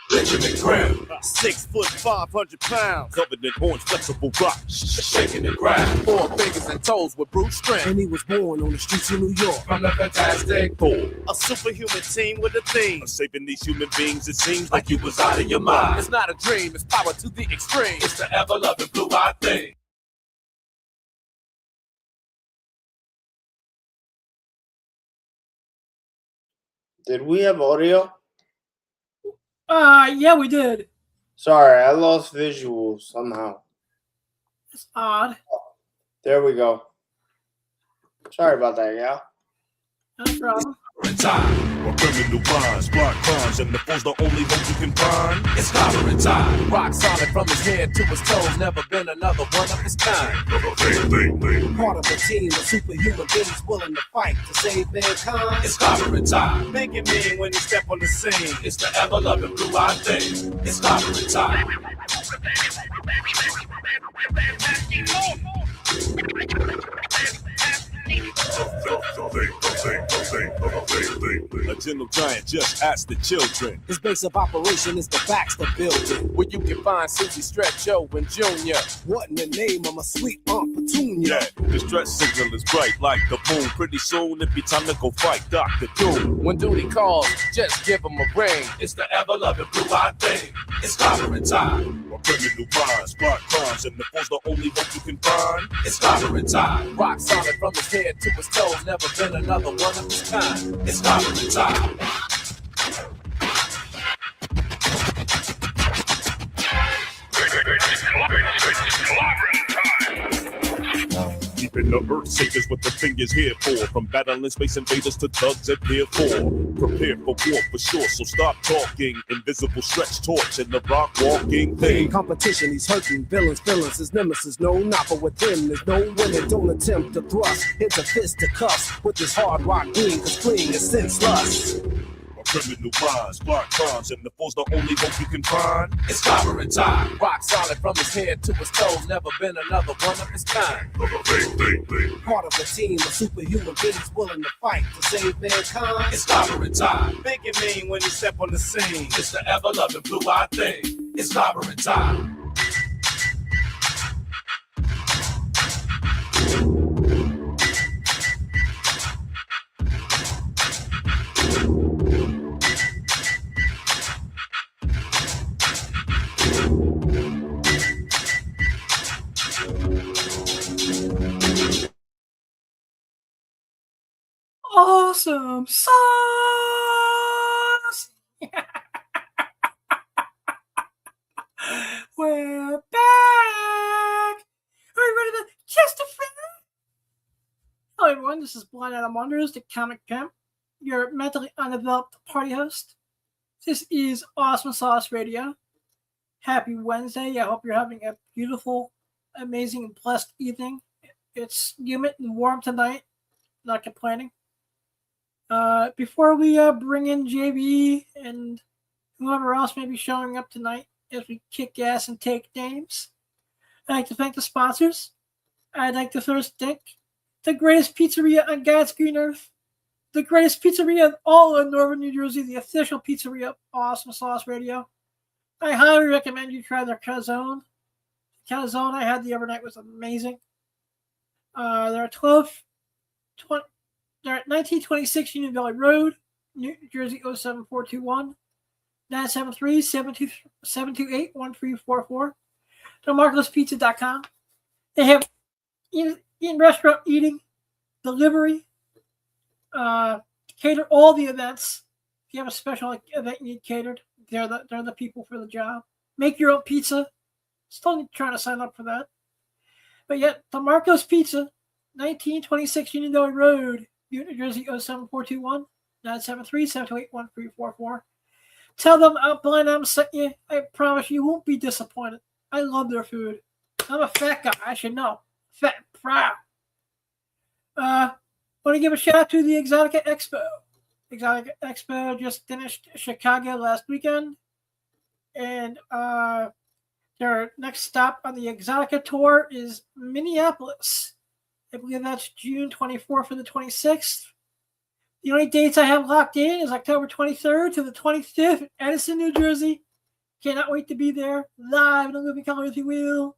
Benjamin Graham, 6 foot 500 pounds, covered in orange flexible rock, shaking the ground. 4 fingers and toes with brute strength, and he was born on the streets of New York from the Fantastic Four. A superhuman team with a theme of saving these human beings. It seems like you was out of your mind. It's not a dream, it's power to the extreme. It's the ever-loving blue-eyed thing. Did we have audio? Yeah, we did. Sorry, I lost visuals somehow. It's odd. There we go. Sorry about that, yeah. No problem. Time. Criminal minds, block crimes, and the fool's the only hope you can find. It's clobbering time. Rock solid from his head to his toes, never been another one of his kind. Part of a team of superhuman beings willing to fight to save mankind. It's clobbering time. Make it mean when you step on the scene. It's the ever-loving blue-eyed thing. It's clobbering time. A gentle giant just asked the children. His base of operation is the Baxter Building, where you can find Susie, Stretch, Joe, and Junior. What in the name of my sweet Aunt Petunia? Yeah, the stress signal is bright like the moon. Pretty soon it be time to go fight Dr. Doom. When duty calls, just give him a ring. It's the ever-loving blue-eyed thing. It's clobbering time. Criminal minds, block crimes, and the fool's the only hope you can find. It's clobbering time. Rock solid from his head to his toes, never been another one of his kind. It's clobbering time. Keeping the earth safe is what the thing is here for. From battling space invaders to thugs at Pier 4. Prepare for war for sure, so stop talking. Invisible stretch torch and the rock walking thing. Competition, he's hurting villains, his nemesis. No, not but with him, there's no winner. Don't attempt to thrust into fisticuffs with this hard rock being, cause fleeing is senseless. Criminal minds, block crimes, and the fool's the only hope you can find. It's clobbering time. Rock solid from his head to his toes, never been another one of his kind. Part of a team of superhuman beings willing to fight to save mankind. It's clobbering time. Make it mean when you step on the scene. It's the ever-loving blue-eyed thing. It's clobbering time. Awesome sauce! We're back! Are you ready to testify? Hello everyone, this is Blind Adam Wonders, the Comicpimp, your mentally undeveloped party host. This is Awesome Sauce Radio. Happy Wednesday. I hope you're having a beautiful, amazing, and blessed evening. It's humid and warm tonight. Not complaining. Before we bring in JB and whoever else may be showing up tonight as we kick ass and take names, I'd like to thank the sponsors. I'd like to first thank the greatest pizzeria on God's green earth, the greatest pizzeria in all of Northern New Jersey, the official pizzeria of Awesome Sauce Radio. I highly recommend you try their calzone. The calzone I had the other night was amazing. They're at 1926 Union Valley Road, New Jersey 07421, 973-728-1344. DeMarco'spizza.com. They have in restaurant eating, delivery, cater all the events. If you have a special event you need catered, they're the people for the job. Make your own pizza. Still trying to sign up for that. But yet, DeMarco's Pizza, 1926 Union Valley Road, New Jersey 07421, 973-728-1344. Tell them Blind Adam sent you. I promise you won't be disappointed. I love their food. I'm a fat guy. I should know. Fat and proud. Want to give a shout out to the Exotica Expo. Exotica Expo just finished Chicago last weekend. And their next stop on the Exotica tour is Minneapolis. I believe that's June 24th to the 26th. The only dates I have locked in is October 23rd to the 25th in Edison, New Jersey. Cannot wait to be there, live in a living color, if you will.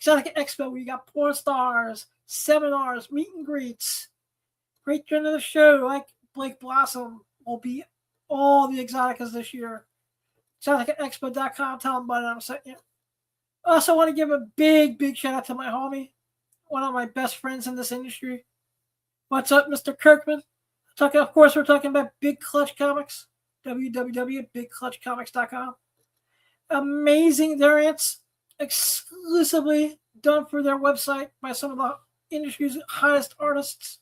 Exotica Expo, we got porn stars, seminars, meet and greets. Great friend of the show, like Blake Blossom, will be all the Exoticas this year. ExoticaExpo.com, tell them about it, I'm setting you. I also want to give a big shout out to my homie, one of my best friends in this industry. What's up, Mr. Kirkman? Of course, we're talking about Big Clutch Comics, www.bigclutchcomics.com. Amazing variants, exclusively done for their website by some of the industry's hottest artists.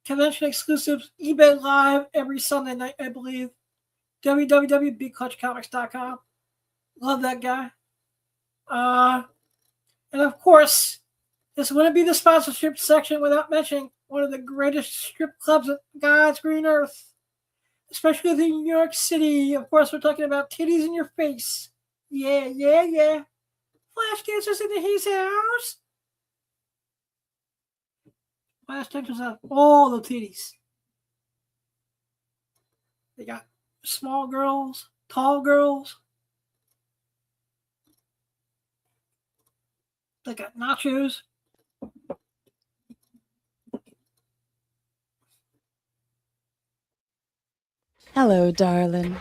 Convention exclusives, eBay Live every Sunday night, I believe. www.bigclutchcomics.com. Love that guy. And of course, this wouldn't be the sponsorship section without mentioning one of the greatest strip clubs on God's green earth, especially in New York City. Of course, we're talking about Titties in Your Face. Yeah. Flash dancers in his house. Flash dancers have all the titties. They got small girls, tall girls. They got nachos. Hello, darling.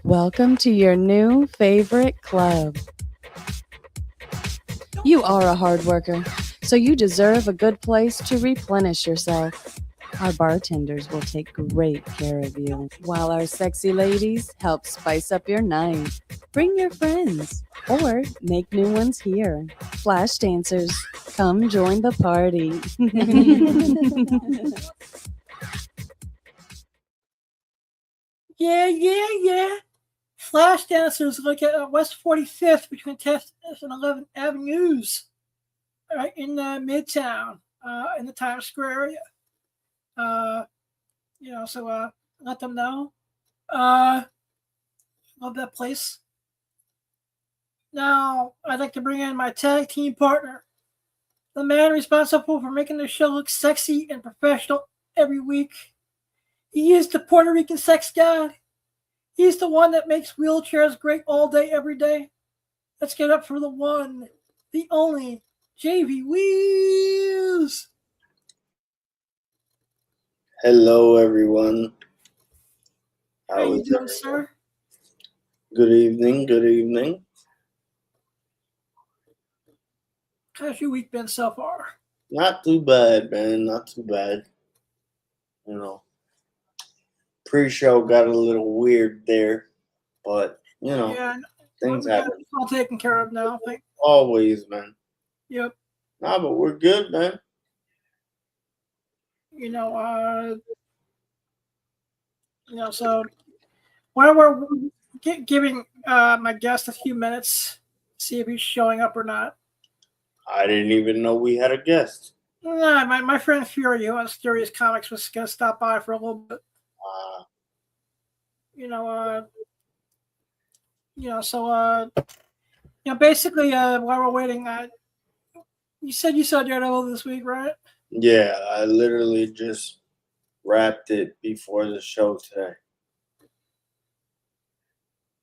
Welcome to your new favorite club. You are a hard worker, so you deserve a good place to replenish yourself. Our bartenders will take great care of you, while our sexy ladies help spice up your night. Bring your friends, or make new ones here. Flash dancers, come join the party. Yeah. Flash dancers look at West 45th between 10th and 11th Avenues, right in Midtown, in the Times Square area. So let them know. Love that place. Now, I'd like to bring in my tag team partner, the man responsible for making the show look sexy and professional every week. He is the Puerto Rican sex god. He's the one that makes wheelchairs great all day, every day. Let's get up for the one, the only, JV Wheels. Hello, everyone. How you doing, sir? Good evening. How's your week been so far? Not too bad, man. Not too bad. You know, pre-show got a little weird there, but, things happen. It's all taken care of now. Always, man. Yep. Nah, but we're good, man. So while we're giving my guest a few minutes, see if he's showing up or not. I didn't even know we had a guest. No, my friend Fury, who has Furious Comics, was going to stop by for a little bit. Basically, while we're waiting, you said you saw Daredevil this week, right? Yeah, I literally just wrapped it before the show today.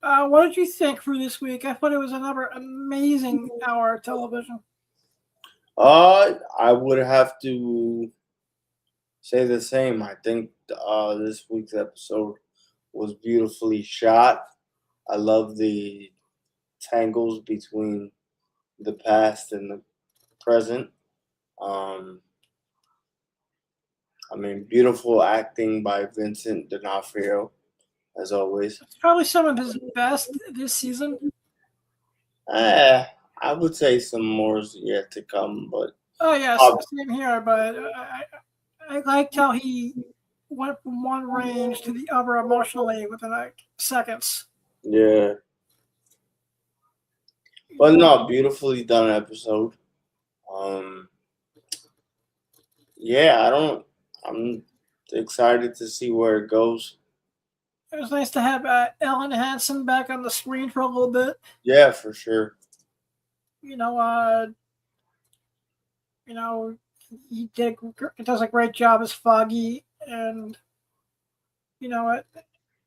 What did you think for this week? I thought it was another amazing hour of television. I would have to say the same. I think this week's episode was beautifully shot. I love the tangles between the past and the present. Beautiful acting by Vincent D'Onofrio, as always. It's probably some of his best this season. I would say some more is yet to come, but same here. But I liked how he went from one range to the other emotionally within seconds. Yeah. But no, beautifully done episode. I'm excited to see where it goes. It was nice to have Ellen Hansen back on the screen for a little bit. Yeah, for sure. he does a great job as Foggy, and you know what,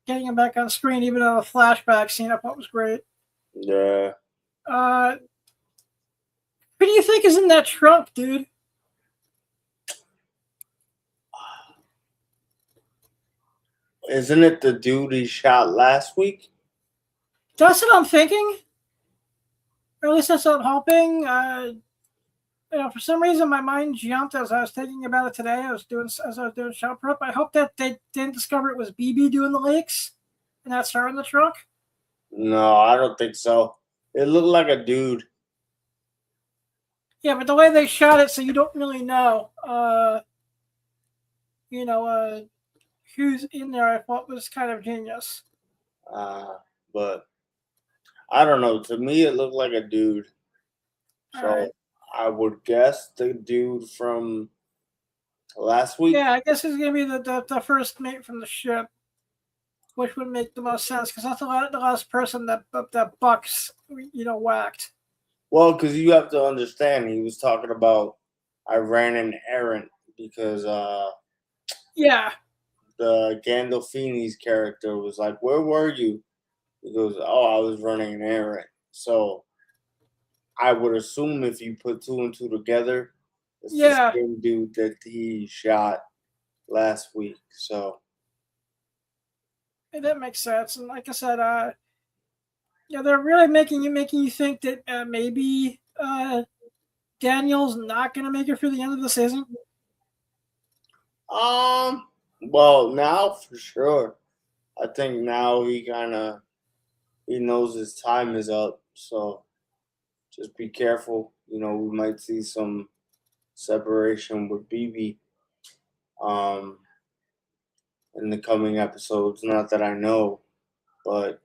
getting him back on screen, even though the flashback scene I thought was great. Yeah. Who do you think is in that trunk, dude? Isn't it the dude he shot last week? That's what I'm thinking. Or at least that's what I'm hoping. For some reason, my mind jumped as I was thinking about it today. As I was doing show prep. I hope that they didn't discover it was BB doing the leaks, and that's her in the trunk. No, I don't think so. It looked like a dude. Yeah, but the way they shot it, so you don't really know, who's in there, I thought was kind of genius. But I don't know. To me, it looked like a dude. So Right. I would guess the dude from last week. Yeah, I guess it's gonna be the first mate from the ship, which would make the most sense because that's the last person that Bucks whacked. Well, because you have to understand, he was talking about I ran an errand because Yeah. the Gandolfini's character was like, "Where were you?" He goes, "Oh, I was running an errand." So I would assume if you put two and two together, it's the same dude that he shot last week. So that makes sense. And like I said, they're really making you think that maybe Daniel's not going to make it through the end of the season. Well, now for sure. I think now he knows his time is up. So just be careful. We might see some separation with BB in the coming episodes. Not that I know, but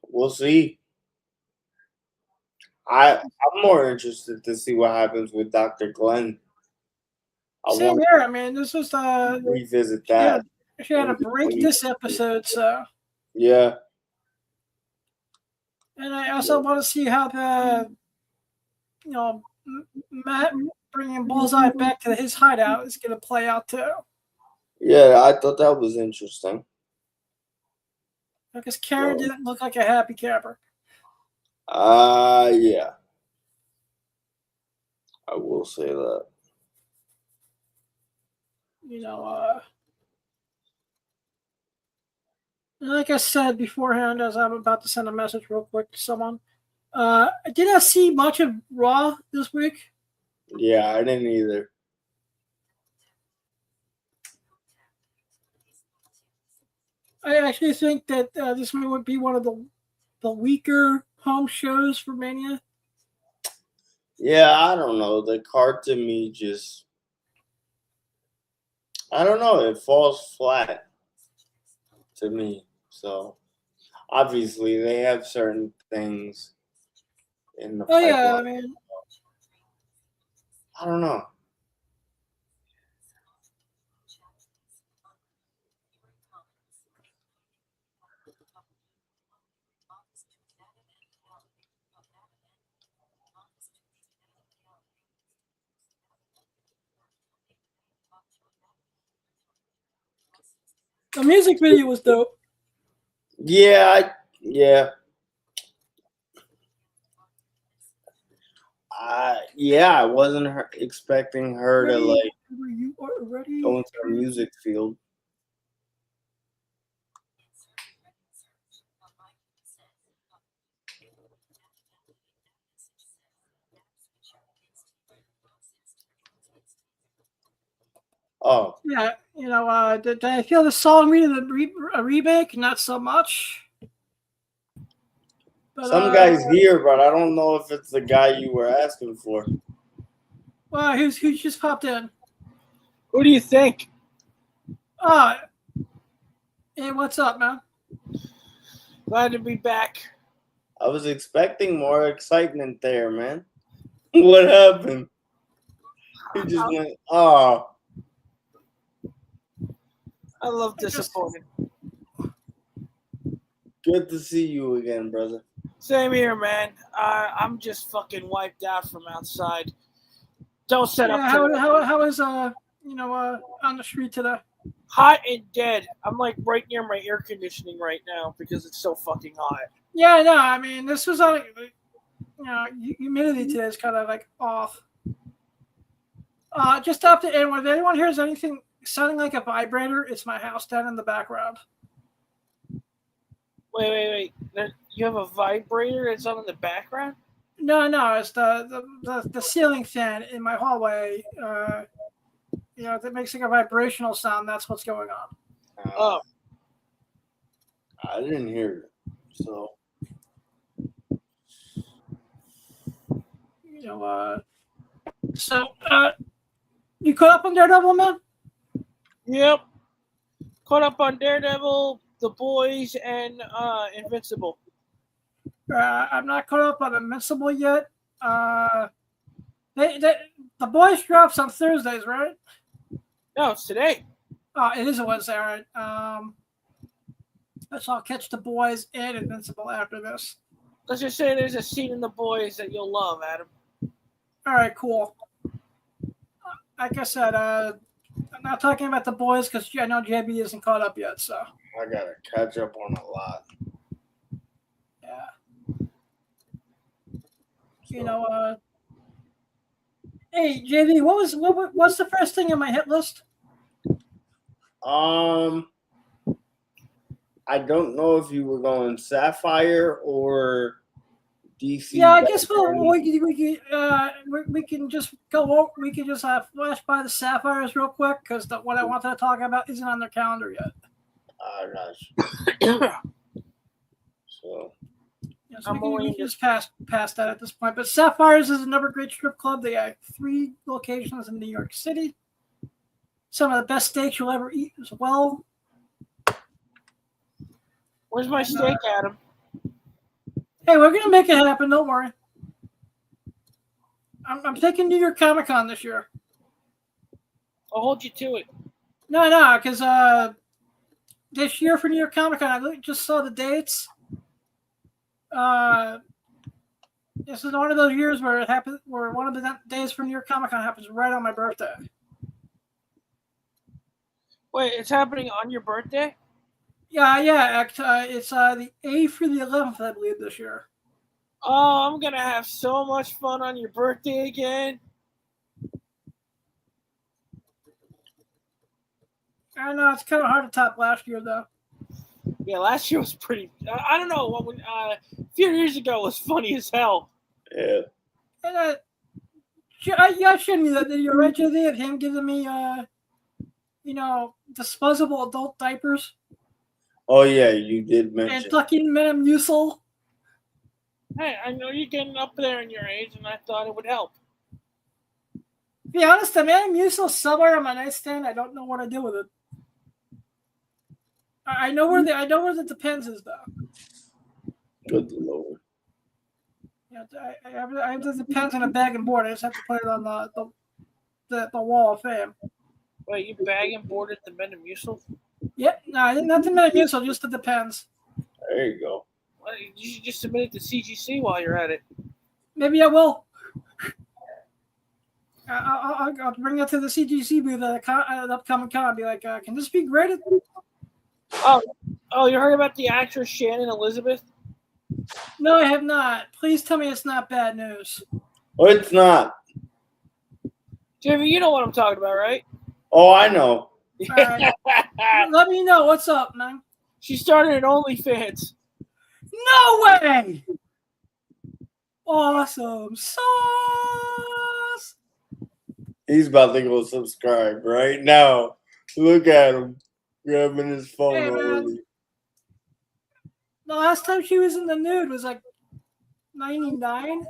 we'll see. I'm more interested to see what happens with Dr. Glenn. Same here. I mean, this was revisit that. She had a break this episode, so yeah. And I also want to see how Matt bringing Bullseye back to his hideout is going to play out too. Yeah, I thought that was interesting. Because Karen didn't look like a happy camper. Yeah. I will say that. Like I said beforehand, as I'm about to send a message real quick to someone, I didn't see much of Raw this week. Yeah, I didn't either. I actually think that this would be one of the weaker home shows for Mania. Yeah, I don't know. The card to me just, I don't know. It falls flat to me. So obviously they have certain things in the pipeline. Yeah, I mean, I don't know. the music video was dope. Yeah. I wasn't expecting her to go into the music field. Oh. Yeah, did I feel the song needed a remake? Not so much. But, some guy's here, but I don't know if it's the guy you were asking for. Well, who just popped in? Who do you think? Hey, what's up, man? Glad to be back. I was expecting more excitement there, man. What happened? He just went, oh. I love disappointed. Good to see you again, brother. Same here, man. I'm just fucking wiped out from outside Don't set up. How is on the street today? Hot and dead. I'm like right near my air conditioning right now because it's so fucking hot. Yeah, no, I mean this was on. Humidity today is kind of like off. Just up to anyone. If anyone hears anything sounding like a vibrator, it's my house down in the background. Wait. You have a vibrator that's on in the background? No, it's the ceiling fan in my hallway. That makes like a vibrational sound. That's what's going on. Oh. I didn't hear it. So. You caught up on Daredevil, man? Yep. Caught up on Daredevil, The Boys, and Invincible. I'm not caught up on Invincible yet. The Boys drops on Thursdays, right? No, it's today. It is a Wednesday, all right. So I'll catch The Boys and Invincible after this. Let's just say there's a scene in The Boys that you'll love, Adam. All right, cool. Like I said, I'm not talking about The Boys because I know JB isn't caught up yet. So I gotta catch up on a lot. Yeah. Hey JB, what's the first thing on my hit list? I don't know if you were going Sapphire or DC. Yeah, I guess we can just go. We can just flash by the Sapphires real quick because what I wanted to talk about isn't on their calendar yet. Gosh. So. Yeah, we can just pass that at this point. But Sapphires is another great strip club. They have 3 locations in New York City. Some of the best steaks you'll ever eat as well. Where's my steak, Adam? Hey, we're gonna make it happen. Don't worry. I'm taking New York Comic Con this year. I'll hold you to it. No, because this year for New York Comic Con, I just saw the dates. This is one of those years where it happens, where one of the days for New York Comic Con happens right on my birthday. Wait, it's happening on your birthday? Yeah. It's the 8th through the 11th, I believe, this year. Oh, I'm gonna have so much fun on your birthday again. I know it's kind of hard to top last year, though. Yeah, last year was pretty. I don't know. A few years ago was funny as hell. Yeah. And I showed me that video, right, JD, of him giving me disposable adult diapers. Oh yeah, you did mention. And fucking Metamucil. Hey, I know you're getting up there in your age, and I thought it would help. To be honest, the Metamucil somewhere on my nightstand. I don't know what I do with it. I know where the Depends is though. Good Lord. Yeah, I have the Depends in a bag and board. I just have to put it on the wall of fame. Wait, you bag and boarded the Metamucil? Yep, no, not the Metamucil, just the Depends. There you go. Well, you should just submit it to CGC while you're at it. Maybe I will. I'll bring it to the CGC booth at the upcoming con. Be like, can this be graded? Oh, you heard about the actress Shannon Elizabeth? No, I have not. Please tell me it's not bad news. Oh, it's not. Jimmy, you know what I'm talking about, right? Oh, I know. All right. Let me know what's up, man. She started an OnlyFans. No way! Awesome sauce. He's about to go subscribe right now. Look at him grabbing his phone Hey, already. The last time she was in the nude was like 99.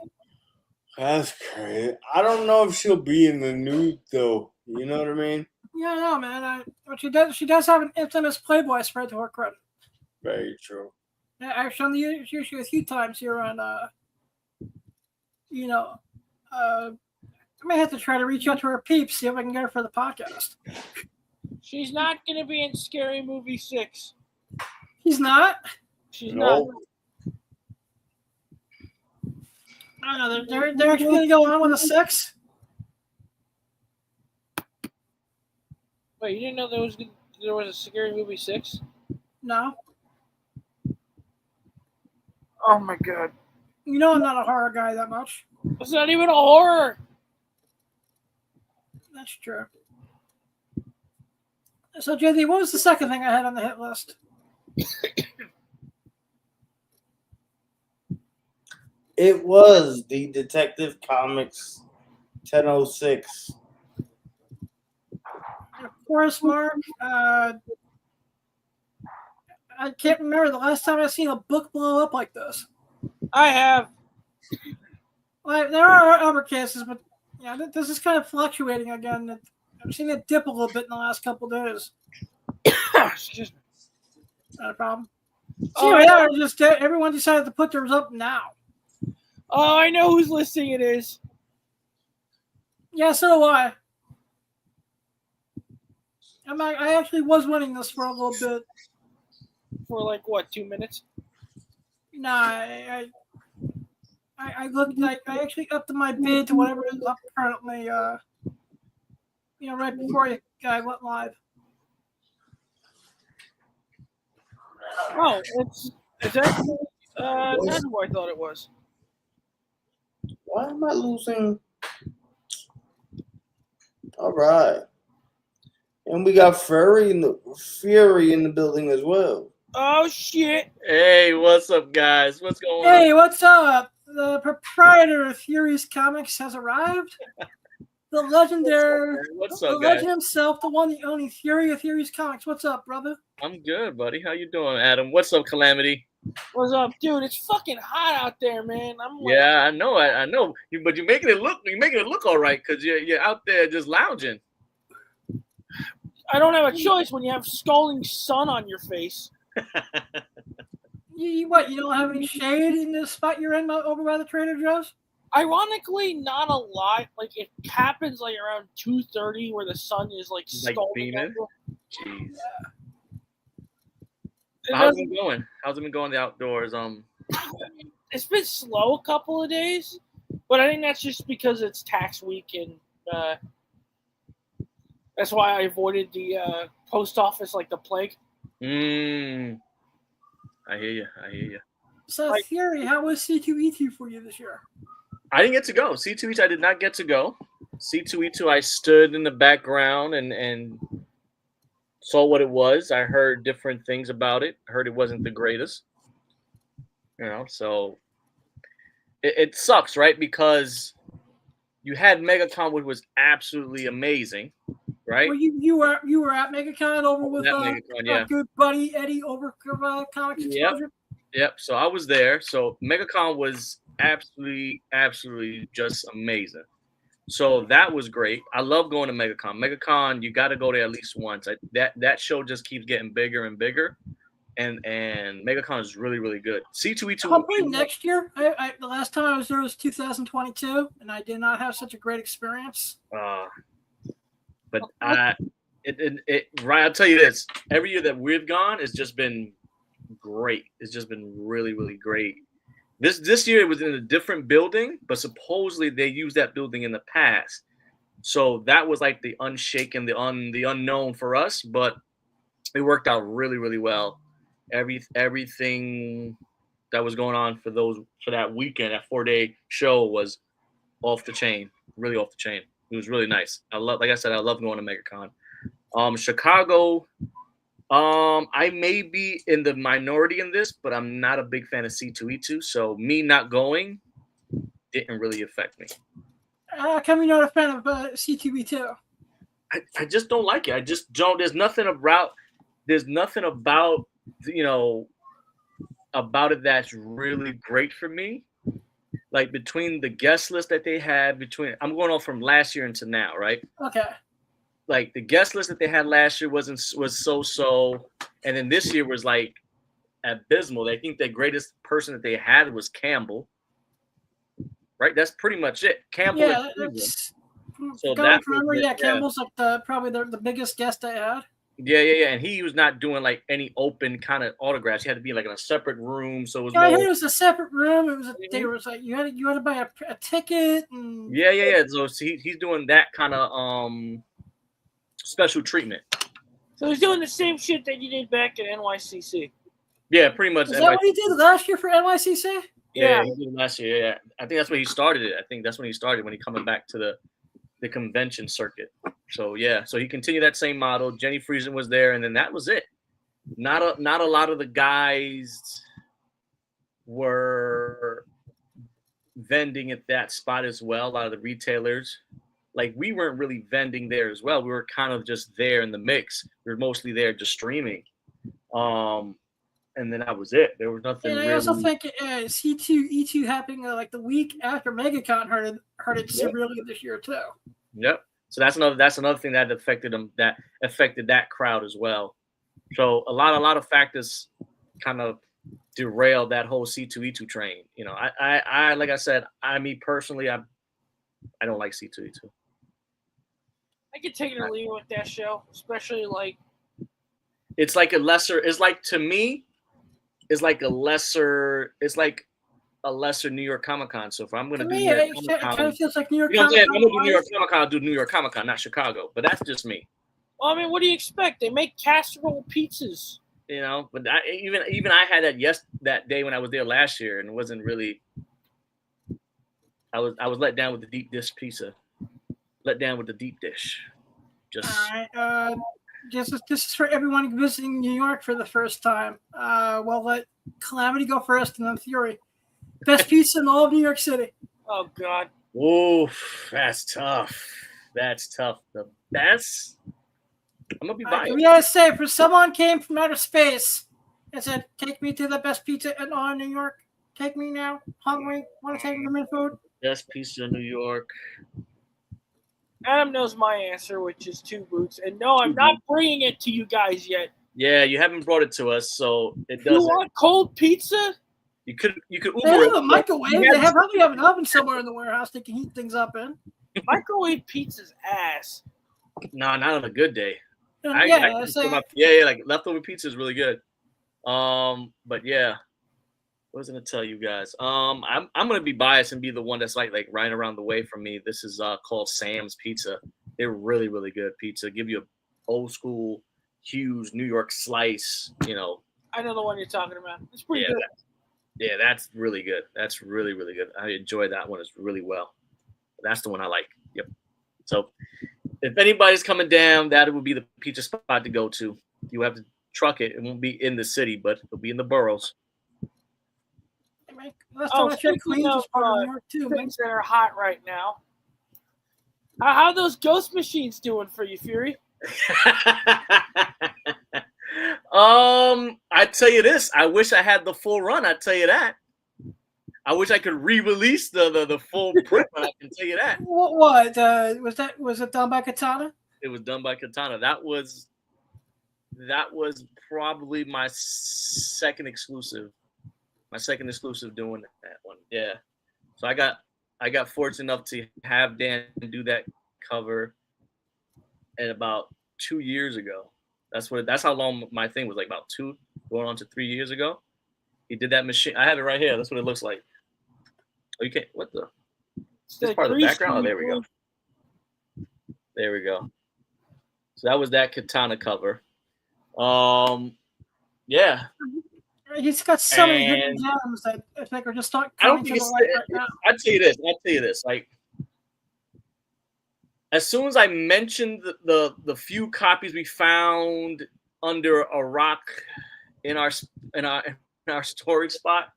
That's crazy. I don't know if she'll be in the nude though. You know what I mean? Yeah, no, man. But she does have an infamous Playboy spread to her credit. Very true. Yeah, I've shown the issue a few times here on, I may have to try to reach out to her peeps, see if I can get her for the podcast. She's not going to be in Scary Movie 6. He's not? She's not. I don't know. They're actually going to go on with a 6? Wait, you didn't know there was a Scary Movie 6? No. Oh my god. You know I'm not a horror guy that much. It's not even a horror. That's true. So, JD, what was the second thing I had on the hit list? It was the Detective Comics 1006. And of course, Mark, I can't remember the last time I've seen a book blow up like this. I have. Like, there are other cases, but yeah, this is kind of fluctuating again. I've seen it dip a little bit in the last couple of days. Excuse me. Not a problem. So yeah, just everyone decided to put theirs up now. Oh, I know whose listing it is. Yeah, so do I. I actually was winning this for a little bit. For like what, 2 minutes? Nah, I looked like I actually upped my bid to whatever is up currently. Right before I went live. Oh, it's actually not who I thought it was. Why am I losing? All right. And we got Fury in the building as well. Oh shit! Hey, what's up, guys? What's going on? Hey, what's up? The proprietor of Fury's Comics has arrived. The legendary, What's the up, guys? legend himself, the one, the only Fury of Fury's Comics. What's up, brother? I'm good, buddy. How you doing, Adam? What's up, Calamity? What's up, dude? It's fucking hot out there, man. I'm like, Yeah, I know. I know. But you're making it look all right because you're out there just lounging. I don't have a choice when you have scalding sun on your face. You don't have any shade in the spot you're in over by the Trader Joe's? Ironically, not a lot. Like it happens like around 2:30 where the sun is like scalding. beaming? over. Jeez. It How's doesn't- it going? How's it been going the outdoors? It's been slow a couple of days, but I think that's just because it's tax week and that's why I avoided the post office like the plague. I hear you. So, Like- Fury, how was C2E2 for you this year? I didn't get to go. C2E2, I did not get to go. C2E2, I stood in the background and saw what it was. I heard different things about it. I heard it wasn't the greatest. So it sucks, right? Because you had MegaCon, which was absolutely amazing, right? Well, you were at MegaCon over with At MegaCon, yeah. our good buddy Eddie over Comics Yep. Exposure. Yep. So I was there. So MegaCon was absolutely just amazing. So that was great. I love going to MegaCon. MegaCon, you got to go there at least once. That show just keeps getting bigger and bigger, and MegaCon is really good. C2E2. Hopefully next year. The last time I was there was 2022, and I did not have such a great experience. But right, I'll tell you this: every year that we've gone, it's just been great. It's just been really great. This year it was in a different building, but supposedly they used that building in the past. So that was like the unshaken, the unknown for us, but it worked out really well. Everything that was going on for that weekend, that 4-day show was off the chain, really off the chain. It was really nice. Like I said, I love going to MegaCon. Chicago, I may be in the minority in this, but I'm not a big fan of C2E2, so me not going didn't really affect me. How come you're not a fan of C2E2? I just don't like it. I just don't. There's nothing about about it that's really great for me. Like between the guest list that they had, I'm going on from last year into now, right? Okay. Like the guest list that they had last year was so, and then this year was like abysmal. I think the greatest person that they had was Campbell, right? That's pretty much it. Campbell. Yeah, that's, so that remember, was, Campbell's like probably the biggest guest I had. Yeah, and he was not doing like any open kind of autographs. He had to be like in a separate room, so it was. Yeah, I heard it was a separate room. It was they was like you had to buy a ticket. And... Yeah. So he's doing that kind of special treatment. So he's doing the same shit that you did back at NYCC. Yeah, pretty much. Is that what he did last year for NYCC? Yeah, he did last year. Yeah, I think that's when he started it. I think that's when he started when he coming back to the convention circuit. So yeah, so he continued that same model. Jenny Friesen was there, and then that was it. Not a lot of the guys were vending at that spot as well. A lot of the retailers, like we weren't really vending there as well. We were kind of just there in the mix. We were mostly there just streaming. And then that was it. There was nothing. And I also think C2E2 happening like the week after MegaCon hurt it severely this year too. Yep. So that's another thing that affected them. That affected that crowd as well. So a lot of factors kind of derailed that whole C2E2 train. You know, I like I said, me personally, I don't like C2E2. I could take it or leave it with that show, especially like. It's like a lesser. It's like to me. It's like a lesser New York Comic Con. So if I'm going to do New York Comic Con, it kind of feels like New York Comic Con. I'm going to do New York Comic Con. I'll do New York Comic Con, not Chicago. But that's just me. Well, I mean, what do you expect? They make casserole pizzas. You know, but even I had that day when I was there last year, and it wasn't really. I was let down with the deep dish pizza. Let down with the deep dish. Just. All right. This is for everyone visiting New York for the first time. We'll let Calamity go first, and then Fury. Best pizza in all of New York City. Oh God. Oof, that's tough. That's tough. The best. I'm gonna be biased. We gotta say, for someone came from outer space and said, "Take me to the best pizza in all of New York. Take me now. Hungry. Want to take me to Milford?" Best pizza in New York. Adam knows my answer, which is Two Boots. And no, I'm not bringing it to you guys yet. Yeah, you haven't brought it to us, so it doesn't. You want cold pizza? You could Uber They have it. a microwave. They probably have an oven somewhere in the warehouse they can heat things up in. Microwave pizza's ass. No, not on a good day. Like leftover pizza is really good. But yeah, what was I gonna tell you guys? I'm gonna be biased and be the one that's like right around the way from me. This is called Sam's Pizza. They're really, really good pizza. Give you a old school, huge New York slice. You know. I know the one you're talking about. It's pretty good. Yeah, that's really good. That's really, really good. I enjoy that one. It's really well. That's the one I like. Yep. So if anybody's coming down, that would be the pizza spot to go to. You have to truck it. It won't be in the city, but it'll be in the boroughs. Speaking of things that are hot right now, how are those ghost machines doing for you, Fury? I tell you this. I wish I had the full run. I tell you that. I wish I could re-release the full print, but I can tell you that. What was it done by Katana? It was done by Katana. That was probably my second exclusive. My second exclusive doing that one. Yeah. So I got fortunate enough to have Dan do that cover at about 2 years ago. That's how long my thing was, like about 2 going on to 3 years ago. He did that machine. I have it right here. That's what it looks like. Oh, you can't. What the? This part of the background. Oh, there we go. There we go. So that was that Katana cover. Yeah. He's got so many hidden gems that I think are just not coming to the light right now. I'll tell you this. Like, as soon as I mentioned the few copies we found under a rock in our storage spot,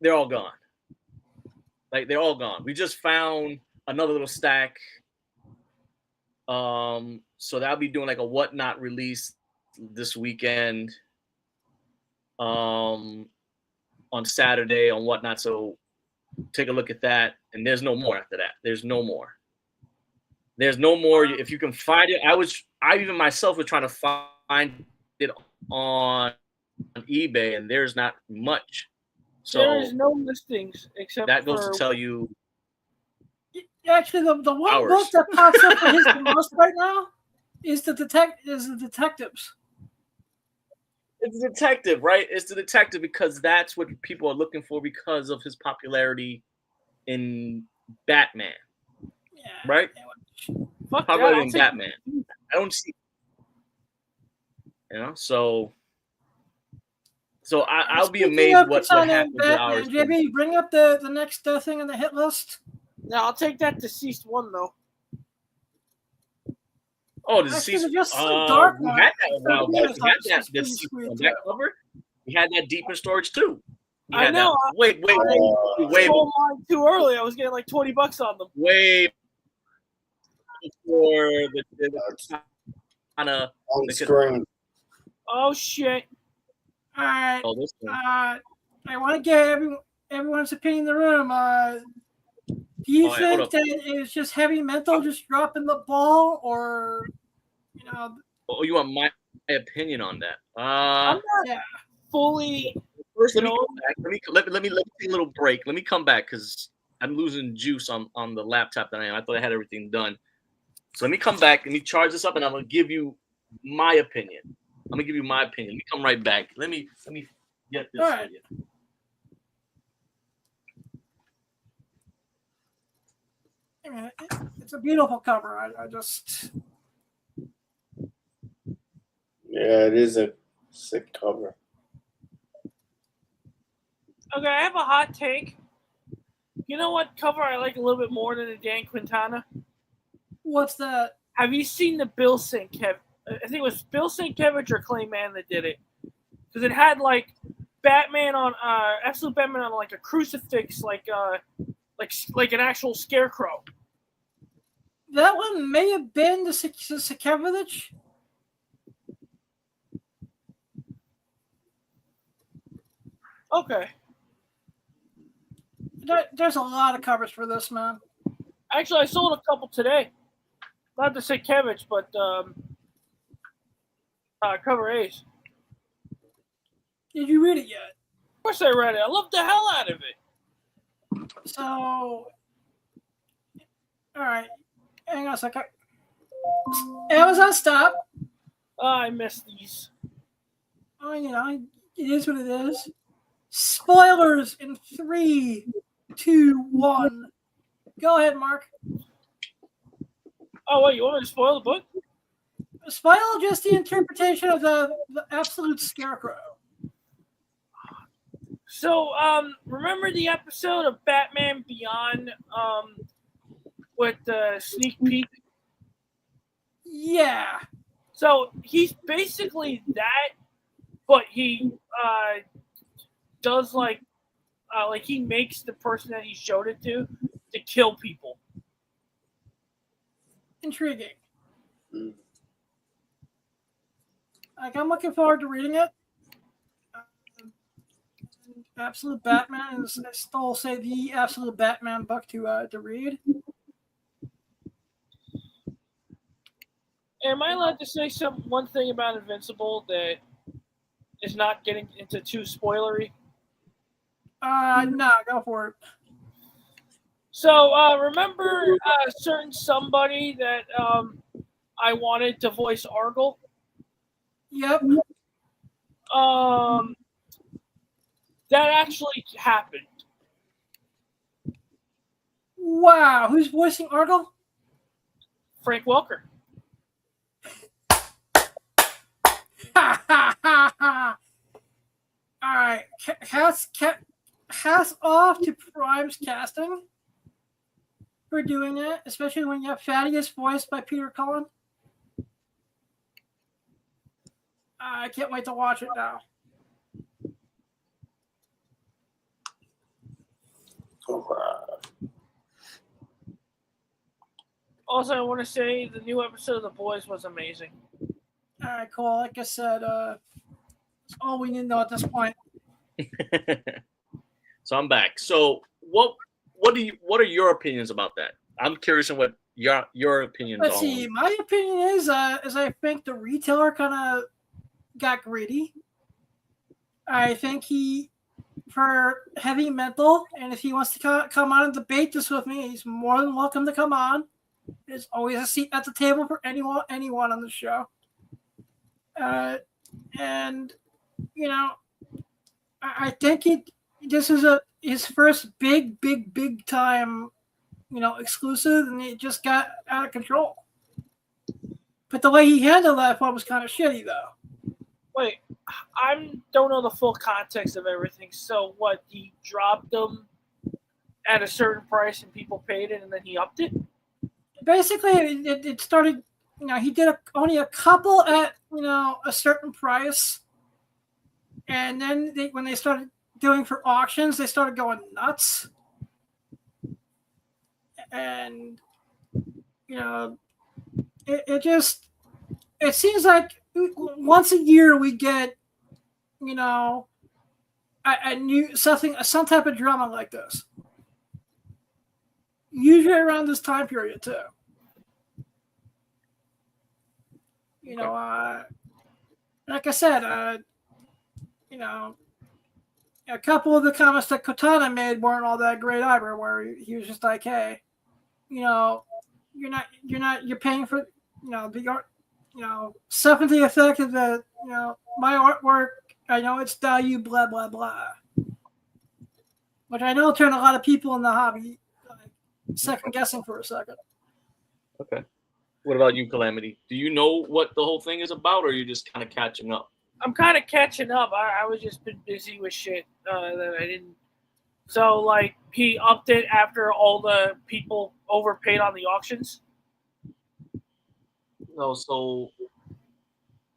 they're all gone. Like, they're all gone. We just found another little stack. So that'll be doing like a whatnot release this weekend, on Saturday on whatnot. So take a look at that. And there's no more after that. There's no more. If you can find it, I even myself was trying to find it on eBay, and there's not much. So there is no listings except that goes to tell you. Actually, the one book that pops up for his the most right now is the detectives. It's the detective, right? It's the detective because that's what people are looking for because of his popularity in Batman. Yeah. Right? Fuck Popularity in Batman. I don't see. So I'll be Speaking amazed of what Katana happens and with ours. Batman, JB, bring up the next thing on the hit list. Now I'll take that deceased one though. Oh, the Actually, deceased. just some dark We one. had that a while back. I We thought had this that was pretty deceased sweet, one. too. That cover. We had that deep in storage too. We I had know. That. Wait. I sold mine too early. I was getting like $20 on them. Way before the Katana. On screen. Oh shit! All right. Oh, this one. I want to get everyone's opinion in the room. Do you All right, hold think up. that it's just heavy mental, just dropping the ball, or Oh, you want my opinion on that? I'm not yeah. fully. First, let me come back. Let me take a little break. Let me come back because I'm losing juice on the laptop that I am. I thought I had everything done. So let me come back. Let me charge this up, and I'm gonna give you my opinion. Let me come right back. Let me get this All right. for you. I mean, it's a beautiful cover. I just. Yeah, it is a sick cover. Okay, I have a hot take. You know what cover I like a little bit more than the Dan Quintana? What's that? Have you seen the Bill Sienkiewicz? I think it was Bill Sienkiewicz or Clayman that did it, because it had like Batman on Absolute Batman on like a crucifix, like an actual scarecrow. That one may have been the Sienkiewicz. Okay. There's a lot of covers for this, man. Actually, I sold a couple today. Not the Sienkiewicz, but cover A's. Did you read it yet? Of course I read it. I loved the hell out of it. So, all right. Hang on a second. Amazon, stop. Oh, I missed these. Oh, it is what it is. Spoilers in 3, 2, 1. Go ahead, Mark. Oh, wait, you want me to spoil the book? Spoil just the interpretation of the absolute scarecrow. So, remember the episode of Batman Beyond with the sneak peek? Yeah. So, he's basically that, but he does like he makes the person that he showed it to kill people. Intriguing. Like, I'm looking forward to reading it. Absolute Batman is, I still say, the Absolute Batman book to read. Am I allowed to say one thing about Invincible that is not getting into too spoilery? No, go for it. So, remember a certain somebody that I wanted to voice Argle? Yep. That actually happened. Wow, who's voicing Argle? Frank Welker. All right, hats off to Prime's casting for doing that, especially when you have Thaddeus voiced by Peter Cullen. I can't wait to watch it now. Also, I want to say the new episode of The Boys was amazing. All right, cool. Like I said, that's all we need to know at this point. So I'm back. So what are your opinions about that? I'm curious on what your opinions Let's are. see. My opinion is I think the retailer kind of got greedy. I think for heavy mental, and if he wants to come on and debate this with me, he's more than welcome to come on. There's always a seat at the table for anyone on the show. And I think this is his first big time, exclusive, and it just got out of control. But the way he handled that, I thought was kind of shitty, though. Wait, I don't know the full context of everything. So what? He dropped them at a certain price and people paid it, and then he upped it. Basically, it started. He did only a couple at a certain price, and then when they started doing for auctions, they started going nuts. And it seems like once a year we get a new some type of drama like this, usually around this time period too. Like I said, a couple of the comments that Katana made weren't all that great either, where he was just like, hey, you're paying for the art, something to the effect of the my artwork, I know its value, blah blah blah, which I know turned a lot of people in the hobby second guessing for a second. Okay. What about you, Calamity? Do you know what the whole thing is about, or are you just kind of catching up? I'm kind of catching up. I was just been busy with shit that I didn't. So like he upped it after all the people overpaid on the auctions. No, so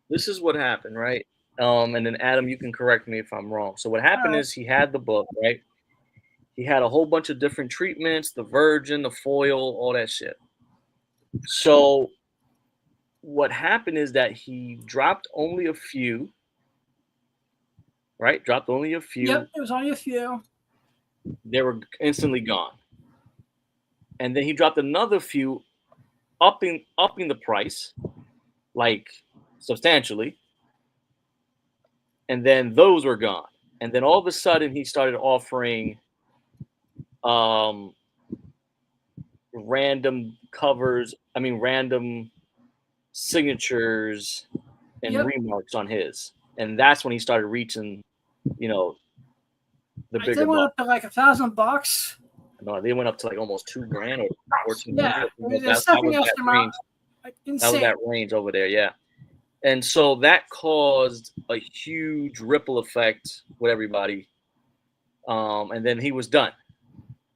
this is what happened, right? And then Adam, you can correct me if I'm wrong. So what happened is he had the book, right? He had a whole bunch of different treatments, the virgin, the foil, all that shit. So what happened is that he dropped only a few, right? Dropped only a few. Yep, it was only a few. They were instantly gone. And then he dropped another few, upping the price, like substantially. And then those were gone. And then all of a sudden he started offering random covers, random signatures and remarks on his. And that's when he started reaching, the bigger. They went up to like $1,000. No, they went up to like almost $2,000 or 14. Yeah, That was that range over there, yeah. And so that caused a huge ripple effect with everybody. And then he was done.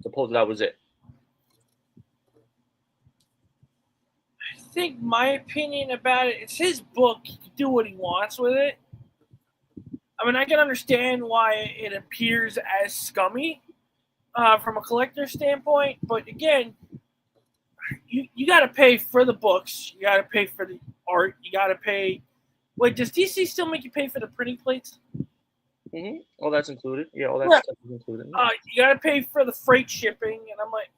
Suppose that was it. I think my opinion about it, it's his book. He can do what he wants with it. I can understand why it appears as scummy from a collector's standpoint. But again, you got to pay for the books. You got to pay for the art. You got to pay. Wait, does DC still make you pay for the printing plates? Mm-hmm. All that's included. Yeah, all that stuff is included. You got to pay for the freight shipping. And I'm like,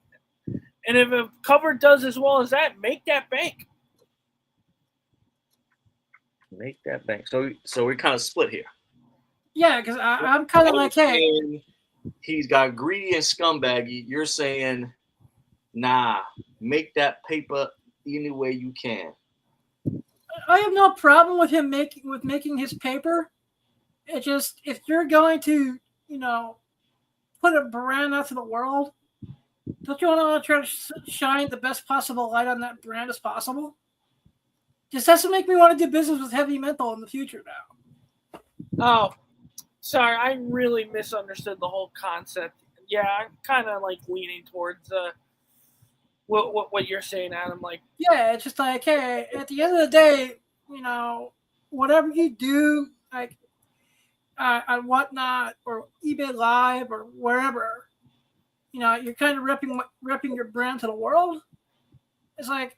and if a cover does as well as that, make that bank. Make that bank. So we're kind of split here. Yeah, because I'm kind of like, hey, he's got greedy and scumbaggy. You're saying, nah, make that paper any way you can. I have no problem with him making his paper. It just, if you're going to, put a brand out to the world, don't you want to try to shine the best possible light on that brand as possible? Just doesn't make me want to do business with Heavy Mental in the future now. Oh, sorry, I really misunderstood the whole concept. Yeah, I'm kind of like leaning towards what you're saying, Adam. Like, yeah, it's just like, hey, at the end of the day, whatever you do, like on Whatnot or eBay Live or wherever, you're kind of repping your brand to the world. It's like,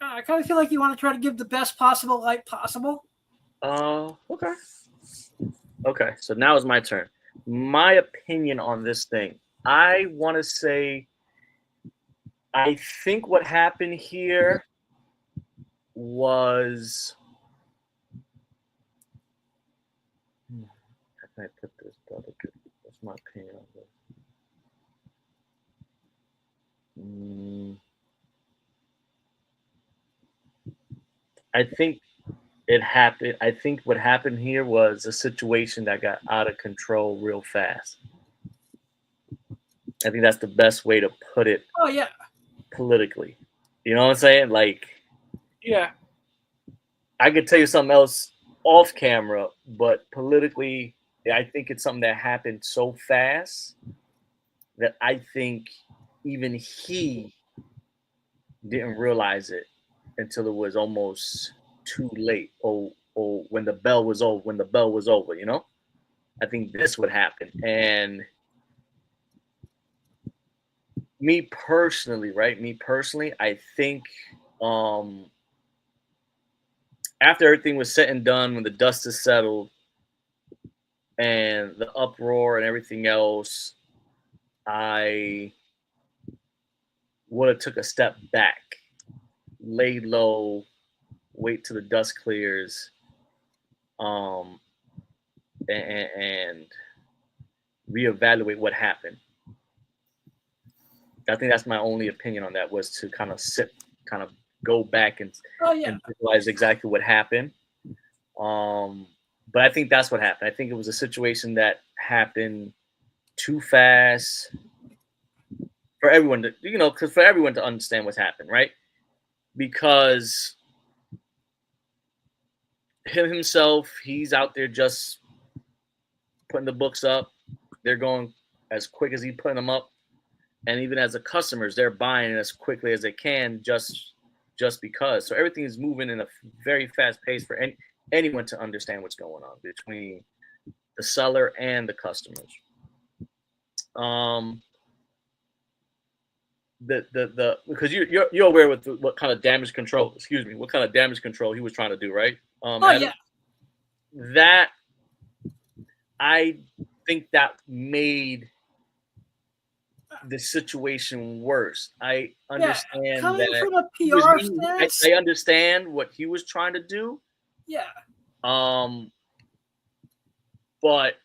I kind of feel like you want to try to give the best possible light possible. Okay. Okay, so now it's my turn. My opinion on this thing. I want to say, I think what happened here was... How can I put this, brother? What's my opinion on this? I think it happened. I think what happened here was a situation that got out of control real fast. I think that's the best way to put it. Oh yeah. Politically, you know what I'm saying? Like, yeah. I could tell you something else off camera, but politically, I think it's something that happened so fast that I think even he didn't realize it until it was almost too late. Or when the bell was over, you know? I think this would happen. And me personally, I think after everything was said and done, when the dust is settled and the uproar and everything else, I would have took a step back, laid low, wait till the dust clears, and reevaluate what happened. I think that's my only opinion on that, was to kind of go back and realize exactly what happened. But I think that's what happened. I think it was a situation that happened too fast for everyone to, for everyone to understand what's happened, right? Because himself, he's out there just putting the books up. They're going as quick as he's putting them up. And even as the customers, they're buying as quickly as they can just because. So everything is moving in a very fast pace for anyone to understand what's going on between the seller and the customers. Because you're aware with what kind of damage control he was trying to do, right? That I think that made the situation worse. I understand coming that from a PR stance, I understand what he was trying to do. Yeah. But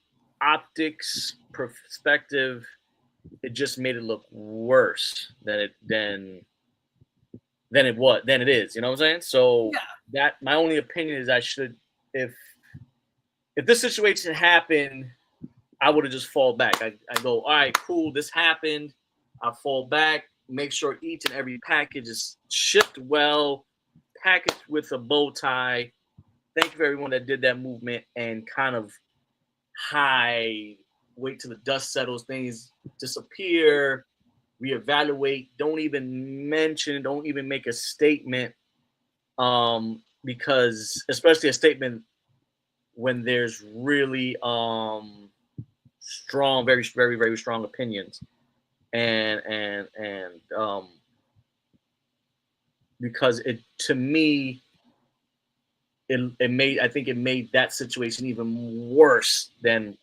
optics, perspective, it just made it look worse than it is. You know what I'm saying? So that my only opinion is if this situation happened, I would have just fall back. I go, all right, cool, this happened. I fall back, make sure each and every package is shipped well, packaged with a bow tie. Thank you for everyone that did that movement, and kind of wait till the dust settles, things disappear, reevaluate, don't even make a statement. Because especially a statement when there's really strong, very, very, very strong opinions, and because to me it made that situation even worse than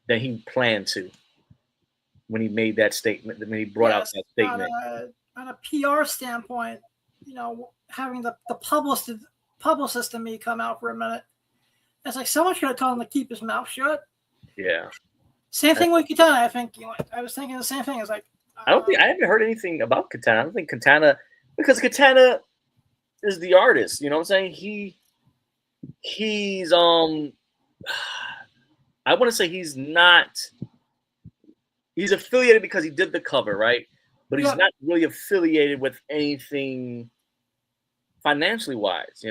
he planned to when he made that statement, when he brought out that statement. On a PR standpoint, having the publicist in me come out for a minute, it's like someone should have told him to keep his mouth shut. Yeah. Same thing with Katana. I think I was thinking the same thing. It's like I haven't heard anything about Katana. I don't think Katana, because Katana is the artist. You know what I'm saying? He's I want to say he's affiliated because he did the cover, right? But he's not really affiliated with anything financially wise,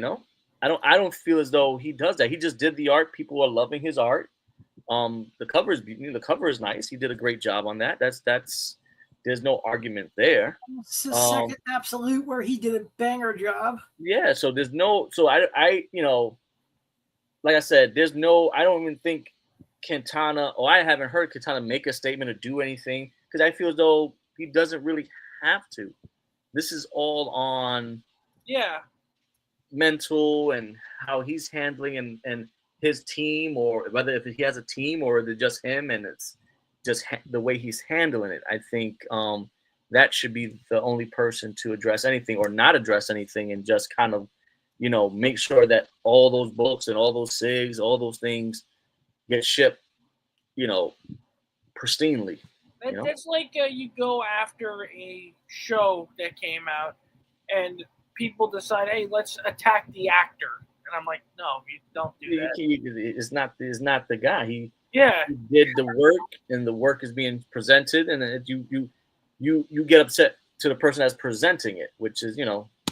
I don't feel as though he does that. He just did the art. People are loving his art. The cover is nice. He did a great job on that. There's no argument there. It's his second Absolute where he did a banger job. Yeah, so I like I said, I don't even think Katana, or I haven't heard Katana make a statement or do anything, because I feel as though he doesn't really have to. This is all on mental and how he's handling and his team, or whether if he has a team or is it just him and it's just the way he's handling it. I think that should be the only person to address anything or not address anything, and just kind of, make sure that all those books and all those SIGs, all those things get shipped, pristinely. That's like you go after a show that came out and people decide, hey, let's attack the actor. And I'm like, no, you don't do that. It's not the guy. He did the work, and the work is being presented, and you get upset to the person that's presenting it, which is,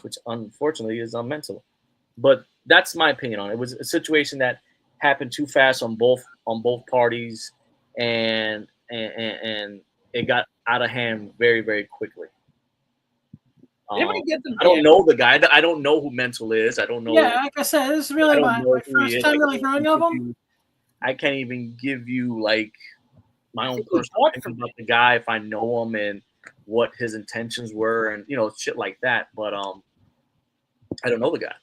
which unfortunately is mental. But that's my opinion on it. It was a situation that happened too fast on both parties, and it got out of hand very, very quickly. I don't know the guy. I don't know who Mental is. I don't know. Yeah, like I said, this is really my first time really hearing of him. I can't even give you like my own personal opinion about the guy if I know him and what his intentions were and shit like that. But I don't know the guy.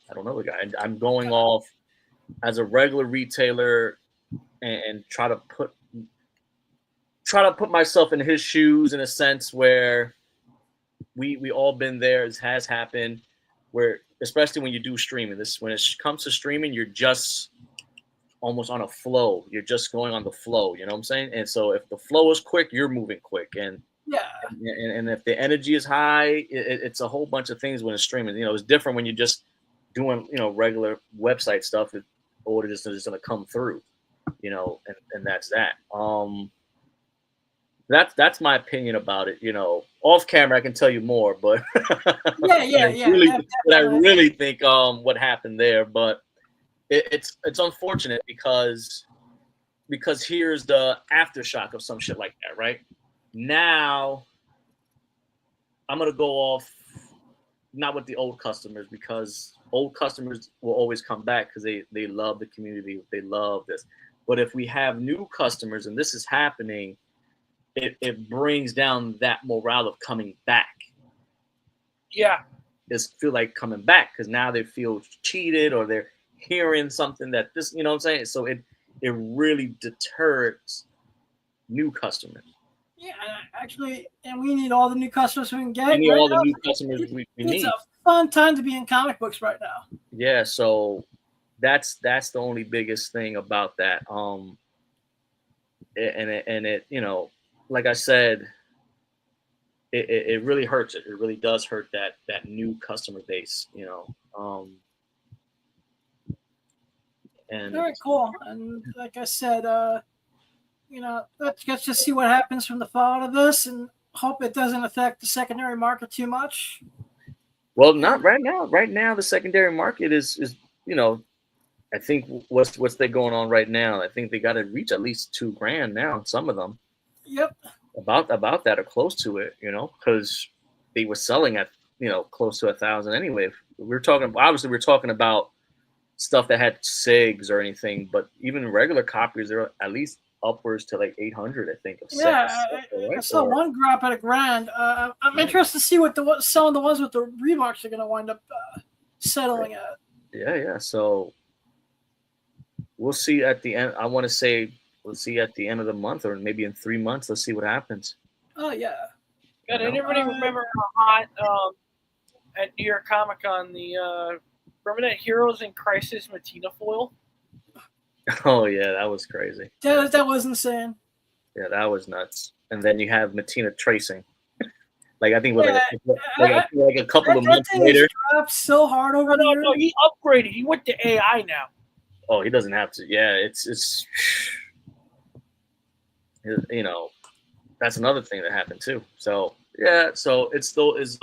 I'm going off as a regular retailer and try to put myself in his shoes in a sense where we all been there. It has happened where, especially when you do streaming, when it comes to streaming, you're just almost on a flow. You're just going on the flow. You know what I'm saying? And so if the flow is quick, you're moving quick. And if the energy is high, it's a whole bunch of things when it's streaming. It's different when you're just doing, regular website stuff. Order just is going to come through, and that's that. That's my opinion about it. Off camera I can tell you more, but I really think what happened there. But it's unfortunate because here's the aftershock of some shit like that, right? Now I'm gonna go off not with the old customers, because old customers will always come back because they love the community, they love this. But if we have new customers and this is happening, it brings down that morale of coming back. Yeah. Just feel like coming back because now they feel cheated or they're hearing something that this, you know what I'm saying? So it really deters new customers. Yeah, actually, and we need all the new customers we can get. We need all the new customers we need. It's a fun time to be in comic books right now. Yeah, so that's the only biggest thing about that. And it like I said, it really hurts it. It really does hurt that new customer base, And very cool. And like I said, let's just see what happens from the fallout of this, and hope it doesn't affect the secondary market too much. Well, not right now. Right now, the secondary market is I think what's they going on right now. I think they got to reach at least $2,000 now. Some of them. Yep. About that or close to it, because they were selling at close to 1,000 anyway. We're talking about stuff that had SIGs or anything, but even regular copies, they're at least upwards to like 800, I think. I saw one drop at $1,000. I'm interested to see what some of the ones with the remarks are going to wind up settling at. Yeah. So we'll see at the end. I want to say we'll see at the end of the month, or maybe in 3 months. Let's see what happens. Oh yeah. Did anybody remember how hot at New York Comic Con remember that Heroes in Crisis Matina foil? Oh yeah, that was crazy. That was insane. Yeah, that was nuts. And then you have Matina tracing. Like I think like a couple of months later. Dropped so hard over there. No, he upgraded. He went to AI now. Oh, he doesn't have to. Yeah, it's that's another thing that happened too. So yeah, so it's those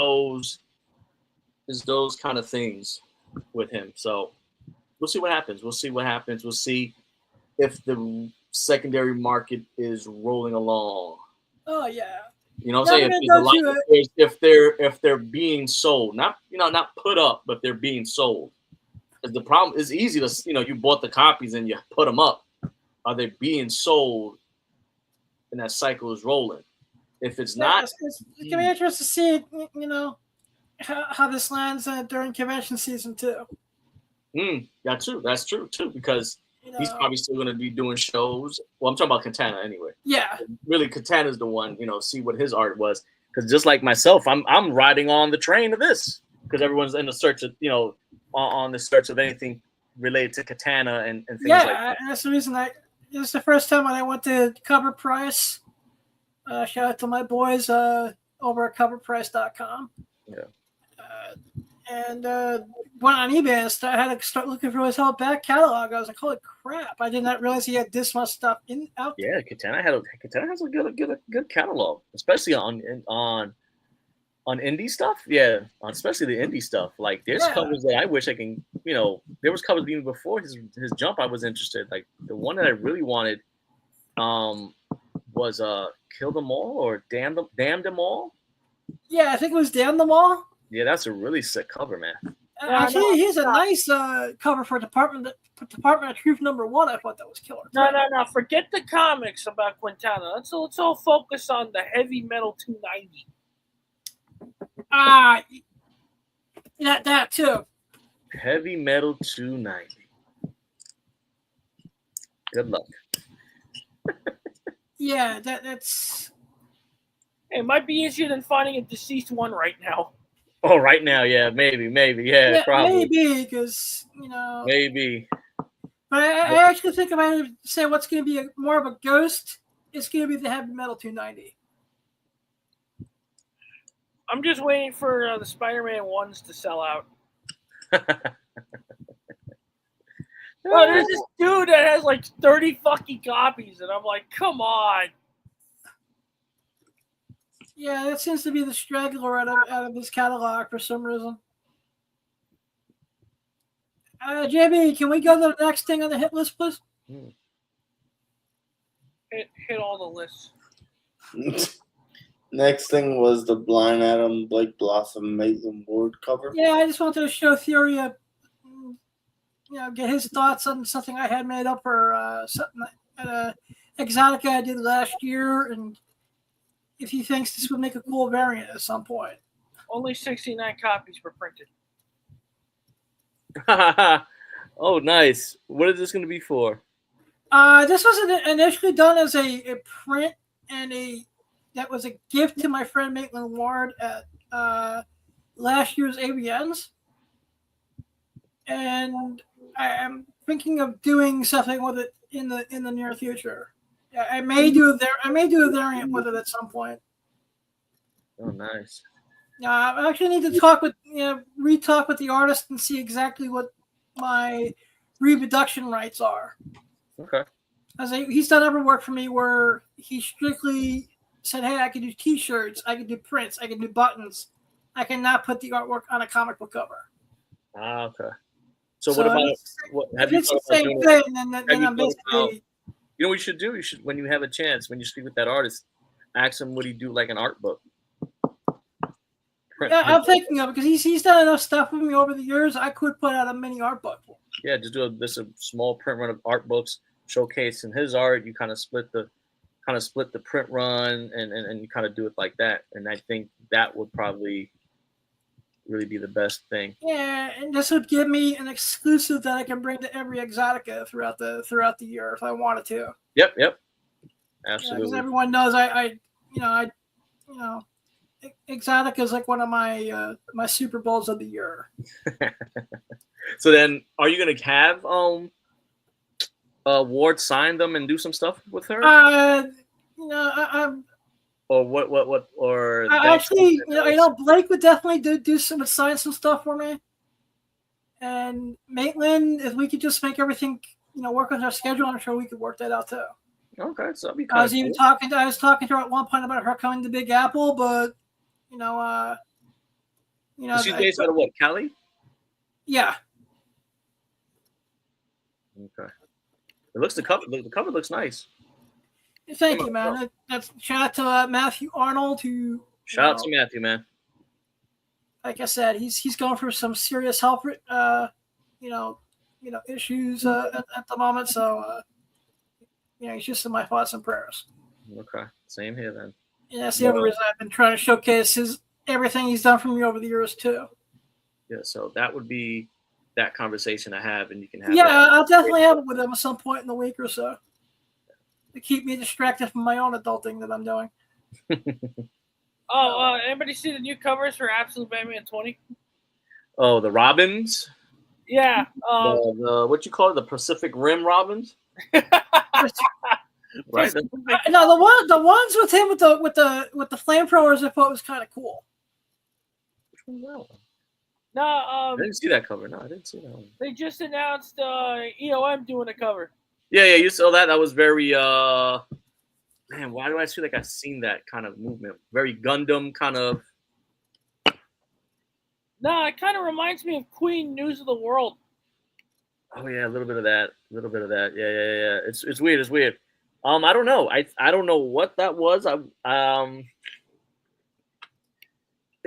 kind of things with him. So we'll see what happens. We'll see if the secondary market is rolling along. Oh yeah. You know what I'm saying? If they're being sold, not put up, but they're being sold. Because the problem is easy to, you bought the copies and you put them up. Are they being sold? And that cycle is rolling. If it's not, it's gonna be interesting to see, how this lands during convention season too. That's true too, because he's probably still going to be doing shows. Well, I'm talking about Katana anyway. Yeah. Really, Katana's the one, see what his art was. Because just like myself, I'm riding on the train of this. Because everyone's in the search of, on the search of anything related to Katana and things like that. Yeah, that's the reason it's the first time when I went to Cover Price. Shout out to my boys over at coverprice.com. Yeah. And went on eBay and I had to start looking for his whole back catalog. I was like, holy crap! I did not realize he had this much stuff out there. Yeah, Katana has a good catalog, especially on On indie stuff, yeah, especially the indie stuff. Like there's Yeah. covers that I wish I can, there was covers even before his jump. I was interested. Like the one that I really wanted, was Kill Them All or Damn Them All. Yeah, I think it was Damn Them All. Yeah, that's a really sick cover, man. Actually, here's a nice cover for Department of Truth #1. I thought that was killer. No. Forget the comics about Quintana. Let's all focus on the Heavy Metal 290. That too. Heavy Metal 290. Good luck. Yeah, that's. It might be easier than finding a deceased one right now. Oh, right now, yeah, maybe, yeah, probably. Maybe, because, Maybe. But I actually think if I had to say what's going to be more of a ghost, it's going to be the Heavy Metal 290. I'm just waiting for the Spider-Man ones to sell out. Oh, there's this dude that has like 30 fucking copies, and I'm like, come on. Yeah, that seems to be the straggler out of this catalog for some reason. JB, can we go to the next thing on the hit list, please? Hit all the lists. Next thing was the Blind Adam Blake Blossom Maitland Ward cover. Yeah, I just wanted to show Theory get his thoughts on something I had made up for something at Exotica I did last year, and if he thinks this would make a cool variant at some point. Only 69 copies were printed. Oh, nice. What is this going to be for? This was initially done as a print and that was a gift to my friend Maitland Ward at last year's AVNs, and I am thinking of doing something with it in the near future. I may do a variant with it at some point. Oh, nice. I actually need to talk with re-talk with the artist and see exactly what my reproduction rights are. Okay. As he's done other work for me where he strictly said, "Hey, I can do T-shirts, I can do prints, I can do buttons. I cannot put the artwork on a comic book cover." Okay. So what about if it's the same thing? Then I'm basically. You know what you should do? You should, when you have a chance, when you speak with that artist, ask him would he do like an art book. Yeah, I'm thinking of it because he's done enough stuff with me over the years. I could put out a mini art book. Yeah, just do a small print run of art books showcasing his art. You kind of split the print run and you kind of do it like that. And I think that would probably really be the best thing. Yeah, and this would give me an exclusive that I can bring to every Exotica throughout the year if I wanted to. Yep. Absolutely. Because everyone knows I Exotica is like one of my my Super Bowls of the year. So then, are you gonna have Ward sign them and do some stuff with her? I'm. Or what? Or actually, Blake would definitely sign some stuff for me. And Maitland, if we could just make everything, work with our schedule, I'm sure we could work that out too. Okay, so that'd be I was talking to her at one point about her coming to Big Apple, but she's based out of what, Cali? Yeah. Okay. The cover looks nice. Thank you, man. That's shout out to Matthew Arnold, who. Shout out to Matthew, man. Like I said, he's going through some serious health, issues at the moment. So, he's just in my thoughts and prayers. Okay, same here then. Yeah, that's the other reason I've been trying to showcase everything he's done for me over the years too. Yeah, so that would be that conversation I have, and you can have. Yeah, I'll definitely have it with him at some point in the week or so. To keep me distracted from my own adulting that I'm doing. Anybody see the new covers for Absolute Batman 20? Oh, the Robins? Yeah. The what you call it? The Pacific Rim Robins? Right. No, the ones with him with the flamethrowers I thought was kind of cool. Which one was that one? No, I didn't see that cover. No, I didn't see that one. They just announced EOM doing a cover. Yeah, you saw that. That was very man, why do I feel like I've seen that kind of movement? Very Gundam kind of. No, it kind of reminds me of Queen News of the World. Oh yeah, a little bit of that. Yeah. It's weird. It's weird. I don't know. I don't know what that was. It'll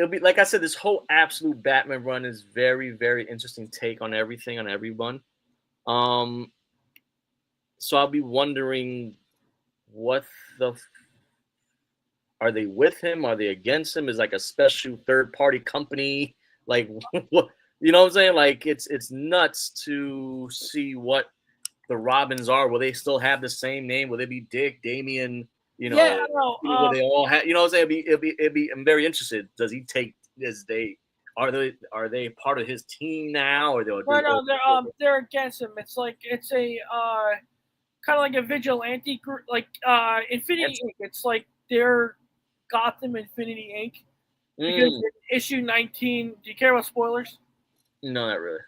be like I said. This whole absolute Batman run is very, very interesting take on everything, on everyone. So I'll be wondering what are they with him? Are they against him? Is like a special third party company? Like what? You know what I'm saying? Like it's nuts to see what the Robins are. Will they still have the same name? Will they be Dick, Damian? You know, Yeah, no, will they all have? You know what I'm saying? It'd be. I'm very interested. Does he take? Are they part of his team now? Or no, they're against him. It's like it's a kind of like a vigilante group, like Infinity Inc. It's like they're Gotham Infinity Inc. Because in issue 19, do you care about spoilers? No, not really.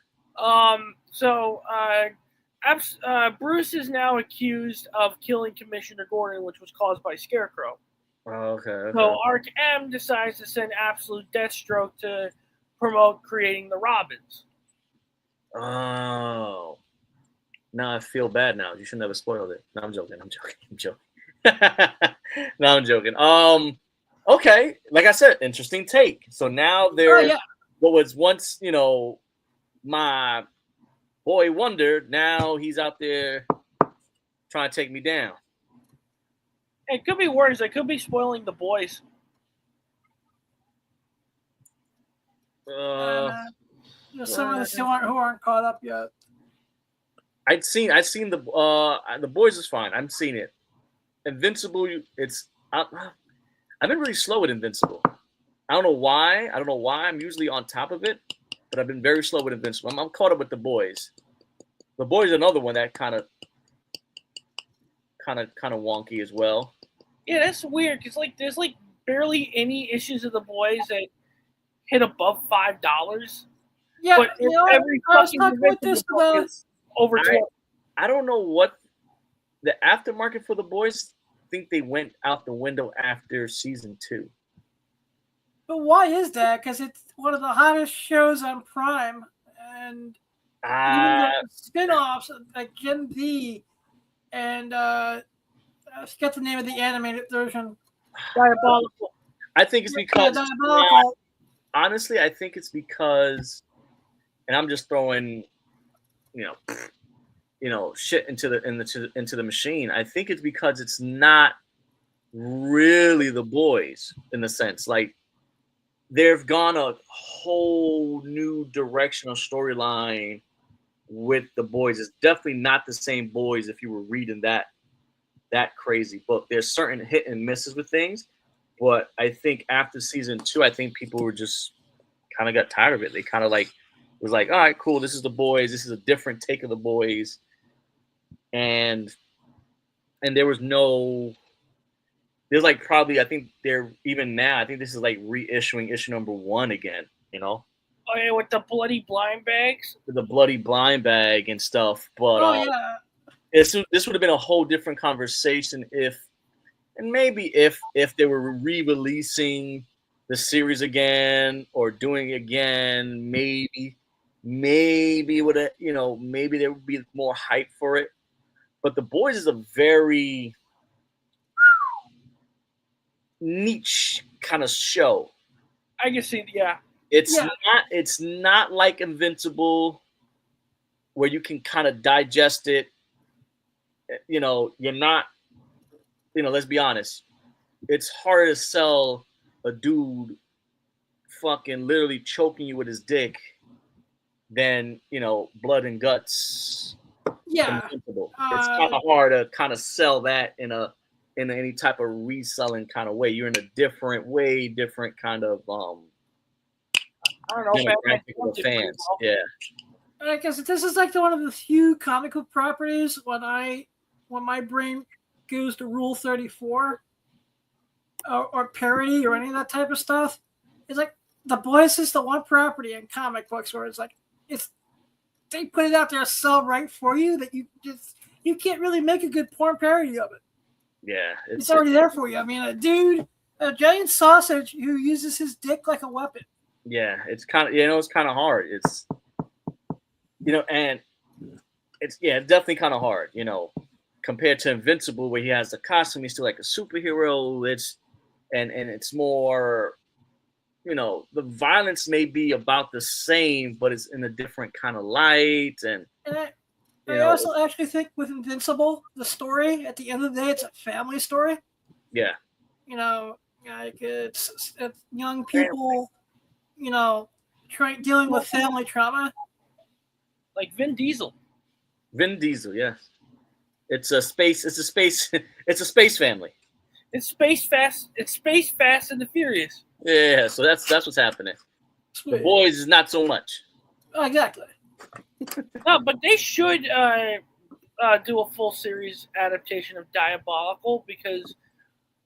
Bruce is now accused of killing Commissioner Gordon, which was caused by Scarecrow. Oh, okay. So Arc M decides to send Absolute Deathstroke to promote creating the Robins. Oh. Now I feel bad now. You should never spoiled it. No, I'm joking. No, I'm joking. Okay. Like I said, interesting take. So now they're what was once, my boy Wonder, now he's out there trying to take me down. It could be worse. It could be spoiling the boys. There's some of us who aren't caught up yet. I've seen the boys is fine. I've seen it. Invincible, I've been really slow with Invincible. I don't know why. I'm usually on top of it, but I've been very slow with Invincible. I'm caught up with the boys. The boys are another one that kind of wonky as well. Yeah, that's weird because there's barely any issues of the boys that hit above $5. Yeah, but I was talking with this about over 20. I don't know what the aftermarket for the boys. Think they went out the window after season 2. But why is that? Because it's one of the hottest shows on Prime, and even the spin-offs like Gen V and I forget the name of the animated version. Diabolical. I think it's because Diabolical. Honestly, I think it's because, and I'm just throwing, shit into the machine. I think it's because it's not really the boys in the sense like they've gone a whole new direction of storyline with the boys. It's definitely not the same boys if you were reading that crazy book. There's certain hit and misses with things, but I think after season 2, I think people were just kind of got tired of it. They kind of was like, all right, cool. This is the boys. This is a different take of the boys. And there's probably, I think they're even now, I think this is like reissuing issue number 1 again, Oh yeah, with the bloody blind bags. With the bloody blind bag and stuff. But this would have been a whole different conversation if they were re-releasing the series again or doing it again, maybe would have, maybe there would be more hype for it. But The Boys is a very niche kind of show. I can see, yeah. It's not like Invincible where you can kind of digest it. You're not, let's be honest. It's hard to sell a dude fucking literally choking you with his dick than, blood and guts. Yeah. Invincible. It's kind of hard to kind of sell that in any type of reselling kind of way. You're in a different kind of I don't know, fans. Yeah. I guess this is like one of the few comic book properties when my brain goes to Rule 34 or parody or any of that type of stuff. It's like The Boys is the one property in comic books where it's like they put it out there so right for you that you can't really make a good porn parody of it. Yeah, it's already there for you. I mean, a giant sausage who uses his dick like a weapon. Yeah, it's kind of it's kind of hard. It's and it's definitely kind of hard. Compared to Invincible, where he has the costume, he's still like a superhero. And it's more, the violence may be about the same, but it's in a different kind of light. And I also actually think with Invincible, the story at the end of the day, it's a family story. Yeah. Like it's young people, dealing with family trauma. Like Vin Diesel. Vin Diesel, yes. It's a space family. It's Space Fast and the Furious. Yeah, so that's what's happening. Sweet. The Boys is not so much. Exactly. No, but they should do a full series adaptation of Diabolical because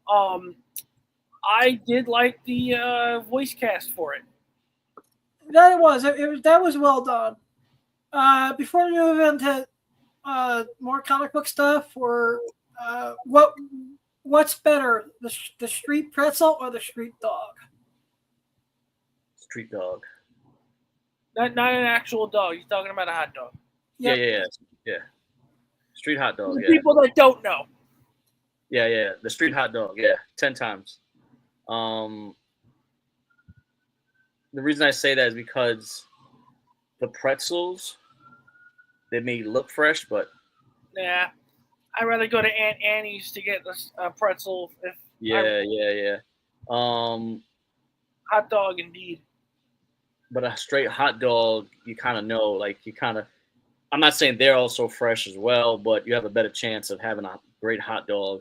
I did like the voice cast for it. That was well done. Before we move into more comic book stuff, or what's better, the street pretzel or the street dog? Street dog. Not an actual dog. You're talking about a hot dog. Yep. Yeah. Street hot dog. Yeah. People that don't know. Yeah. The street hot dog. Yeah, 10 times. The reason I say that is because the pretzels, they may look fresh, but yeah, I'd rather go to Aunt Annie's to get this pretzel. Yeah. Hot dog, indeed. But a straight hot dog, you kind of know, like I'm not saying they're also fresh as well, but you have a better chance of having a great hot dog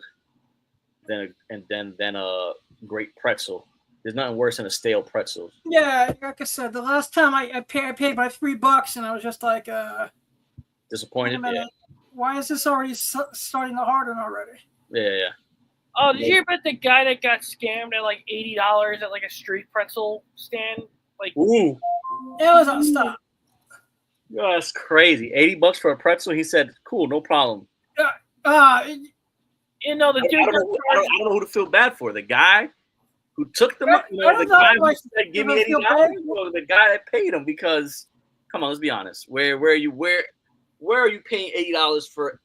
than a great pretzel. There's nothing worse than a stale pretzel. Yeah, like I said, the last time I paid my $3 and I was just like, disappointed. Yeah. Why is this already starting to harden already? Yeah. Oh, did you hear about the guy that got scammed at like $80 at like a street pretzel stand? Like, ooh, it was on stop. Oh, that's crazy. $80 for a pretzel. He said, "Cool, no problem." The dude. I don't know who to feel bad for. The guy who took the money, the guy who said, "Give me $80," or the guy that paid him. Because, come on, let's be honest. Where are you paying $80 for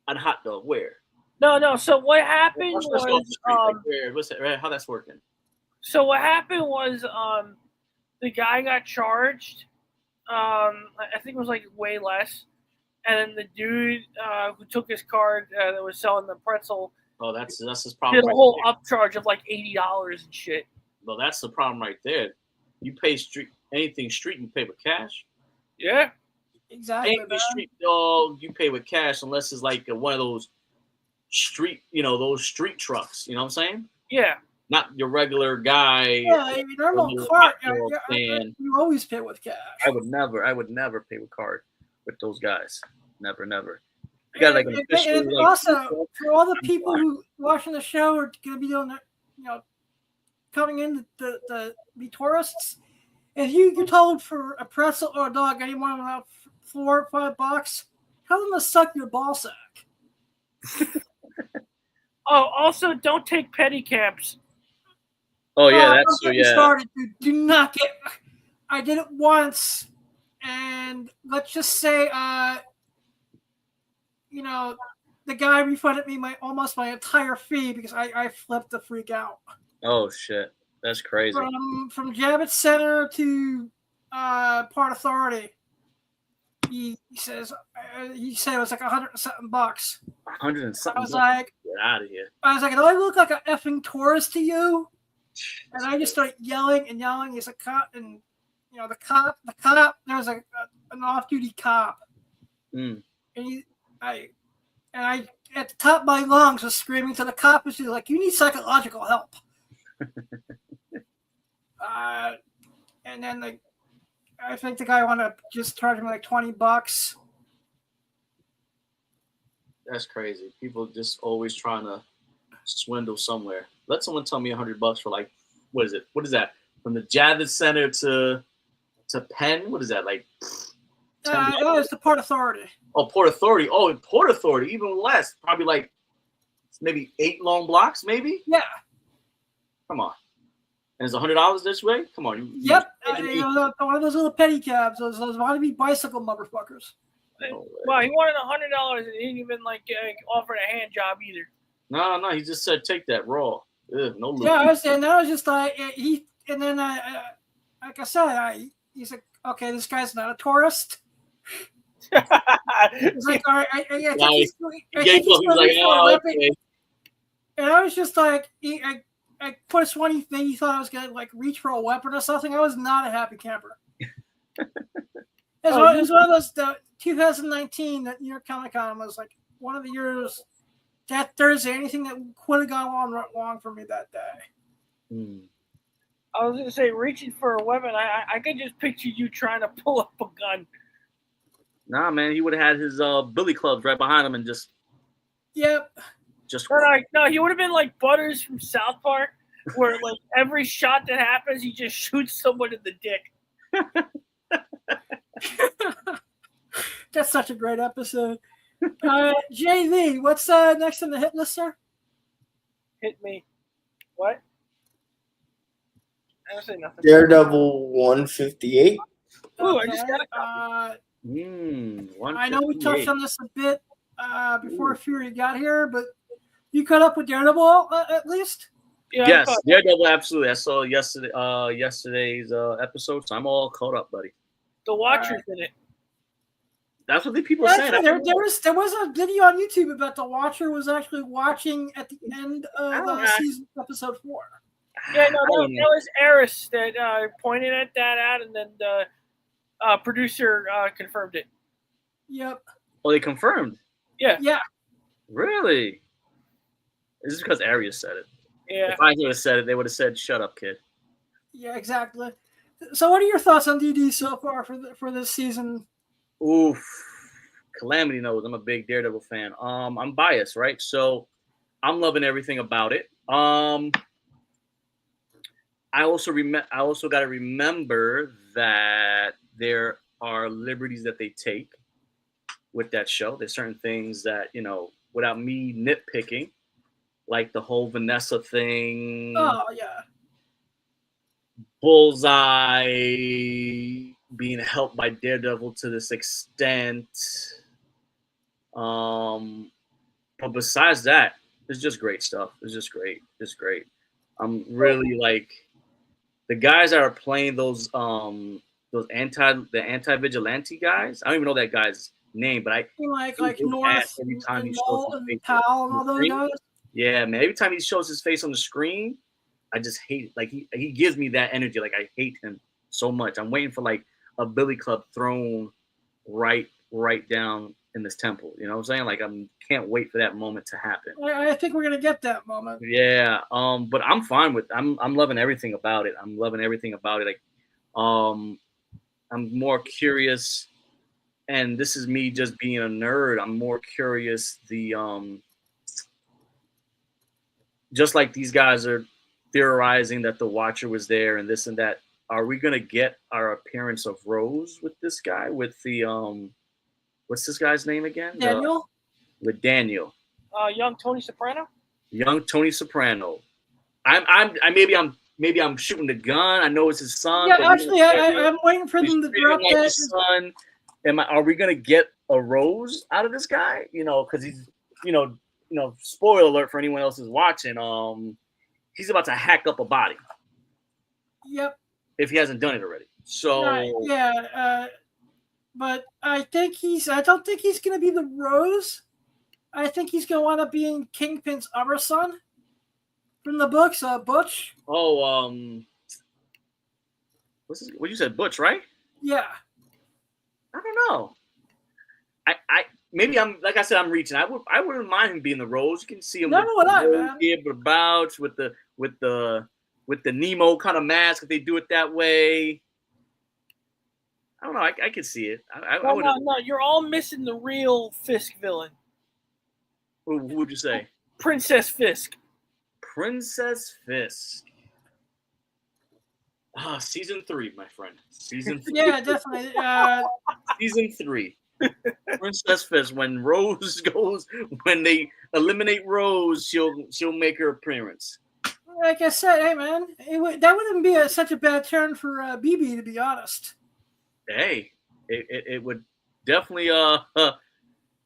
a hot dog? Where? No. So what happened was how that's working. So what happened was the guy got charged. I think it was like way less, and then the dude who took his card that was selling the pretzel. Oh, that's his problem. Did a whole upcharge of like $80 and shit. Well, that's the problem right there. You pay anything street, you pay with cash. Yeah, exactly. Anything street dog, you pay with cash unless it's like one of those street, those street trucks. You know what I'm saying? Yeah. Not your regular guy. Yeah, your normal cart. You always pay with cash. I would never pay with card with those guys. Never. You got like an official. And also, for all the people who watching the show are going to be doing, coming in to be tourists, if you get told for a pretzel or a dog, anyone about $4 or $5, tell them to suck your ball sack. Oh, also, don't take pedicabs. Oh yeah, that's true. Yeah. Started. Do not get. I did it once, and let's just say, the guy refunded me almost my entire fee because I flipped the freak out. Oh shit, that's crazy. From Javits Center to Port Authority, he said it was like $100 and something. $100 and something. I was like, get out of here. I was like, do I look like an effing tourist to you? And I just started yelling and yelling. He's a cop, and the cop. There was an off-duty cop, and I at the top of my lungs was screaming to the cop, and she was like, "You need psychological help." And then I think the guy wanted to just charge me like $20. That's crazy. People just always trying to swindle somewhere. Let someone tell me $100 for like, what is it? What is that? From the Javits Center to Penn? What is that like? It's the Port Authority. Oh, Port Authority. Oh, in Port Authority, even less. Probably like maybe 8 long blocks, maybe. Yeah. Come on. And it's $100 this way? Come on. Yep. One of those little pedicabs. Those wannabe bicycle motherfuckers. Well, he wanted $100 and he didn't even offer a hand job either. No. He just said, take that raw. Ugh, no loot. Yeah, I was, and I was just like, and then like I said, he's like, okay, this guy's not a tourist. He's like, all right, I think he's okay. And I was just like, I put a 20 thing. He thought I was gonna like reach for a weapon or something. I was not a happy camper. It's one of those 2019 that New York Comic Con was like one of the years. That Thursday, anything that could have gone wrong for me that day. I was gonna say, reaching for a weapon. I could just picture you trying to pull up a gun. Nah, man, he would have had his billy clubs right behind him and just. Yep. No, he would have been like Butters from South Park, where like every shot that happens, he just shoots someone in the dick. That's such a great episode. JV, what's next on the hit list, sir? Hit me. What? I don't say nothing. Daredevil 158. Ooh, I just got a copy. I know we touched on this a bit before Fury got here, but you caught up with Daredevil at least? Yeah, yes, Daredevil, absolutely. I saw yesterday's episode, so I'm all caught up, buddy. The Watcher's in it. That's what the people are saying. There was a video on YouTube about the Watcher was actually watching at the end of season episode 4. Yeah, no, that was Eris that pointed at that out, and then the producer confirmed it. Yep. Oh, they confirmed? Yeah. Yeah. Really? This is because Arias said it. Yeah. If I would have said it, they would have said, "Shut up, kid." Yeah, exactly. So, what are your thoughts on DD so far for this season? Oof. Calamity knows I'm a big Daredevil fan. I'm biased, right? So I'm loving everything about it. I also got to remember that there are liberties that they take with that show. There's certain things that, without me nitpicking, like the whole Vanessa thing. Oh, yeah. Bullseye being helped by Daredevil to this extent. But besides that, it's just great stuff. It's just great. It's great. I'm really like the guys that are playing those anti-vigilante guys. I don't even know that guy's name, but I like North every time he Mole shows and Powell and all those guys. Yeah, man. Every time he shows his face on the screen, I just hate it. Like he gives me that energy. Like I hate him so much. I'm waiting for like a billy club thrown right down in this temple. You know what I'm saying? Like can't wait for that moment to happen. I think we're gonna get that moment. Yeah. But I'm fine with. I'm loving everything about it. I'm loving everything about it. Like, I'm more curious, and this is me just being a nerd. I'm more curious. Just like these guys are theorizing that the Watcher was there and this and that. Are we gonna get our appearance of Rose with this guy? With the what's this guy's name again? Daniel. With Daniel. Young Tony Soprano. Young Tony Soprano. Maybe I'm shooting the gun. I know it's his son. Yeah, actually, I'm waiting for them to drop like that. His son. Are we gonna get a Rose out of this guy? Because he's, spoiler alert for anyone else who's watching. He's about to hack up a body. Yep. If he hasn't done it already. So but I don't think he's gonna be the Rose. I think he's gonna wind up being Kingpin's other son from the books, Butch. Oh, what you said, Butch, right? Yeah. I don't know. Maybe I'm like I said, I'm reaching. I wouldn't mind him being the Rose. You can see him man. about with the Nemo kind of mask if they do it that way. I don't know. I can see it. No, you're all missing the real Fisk villain. Who would you say? Princess Fisk. Princess Fisk. Season 3, my friend. Season 3. Yeah, definitely. Season 3. Princess Fisk. When they eliminate Rose, she'll make her appearance. Like I said, hey man, that wouldn't be such a bad turn for BB, to be honest. Hey, it would definitely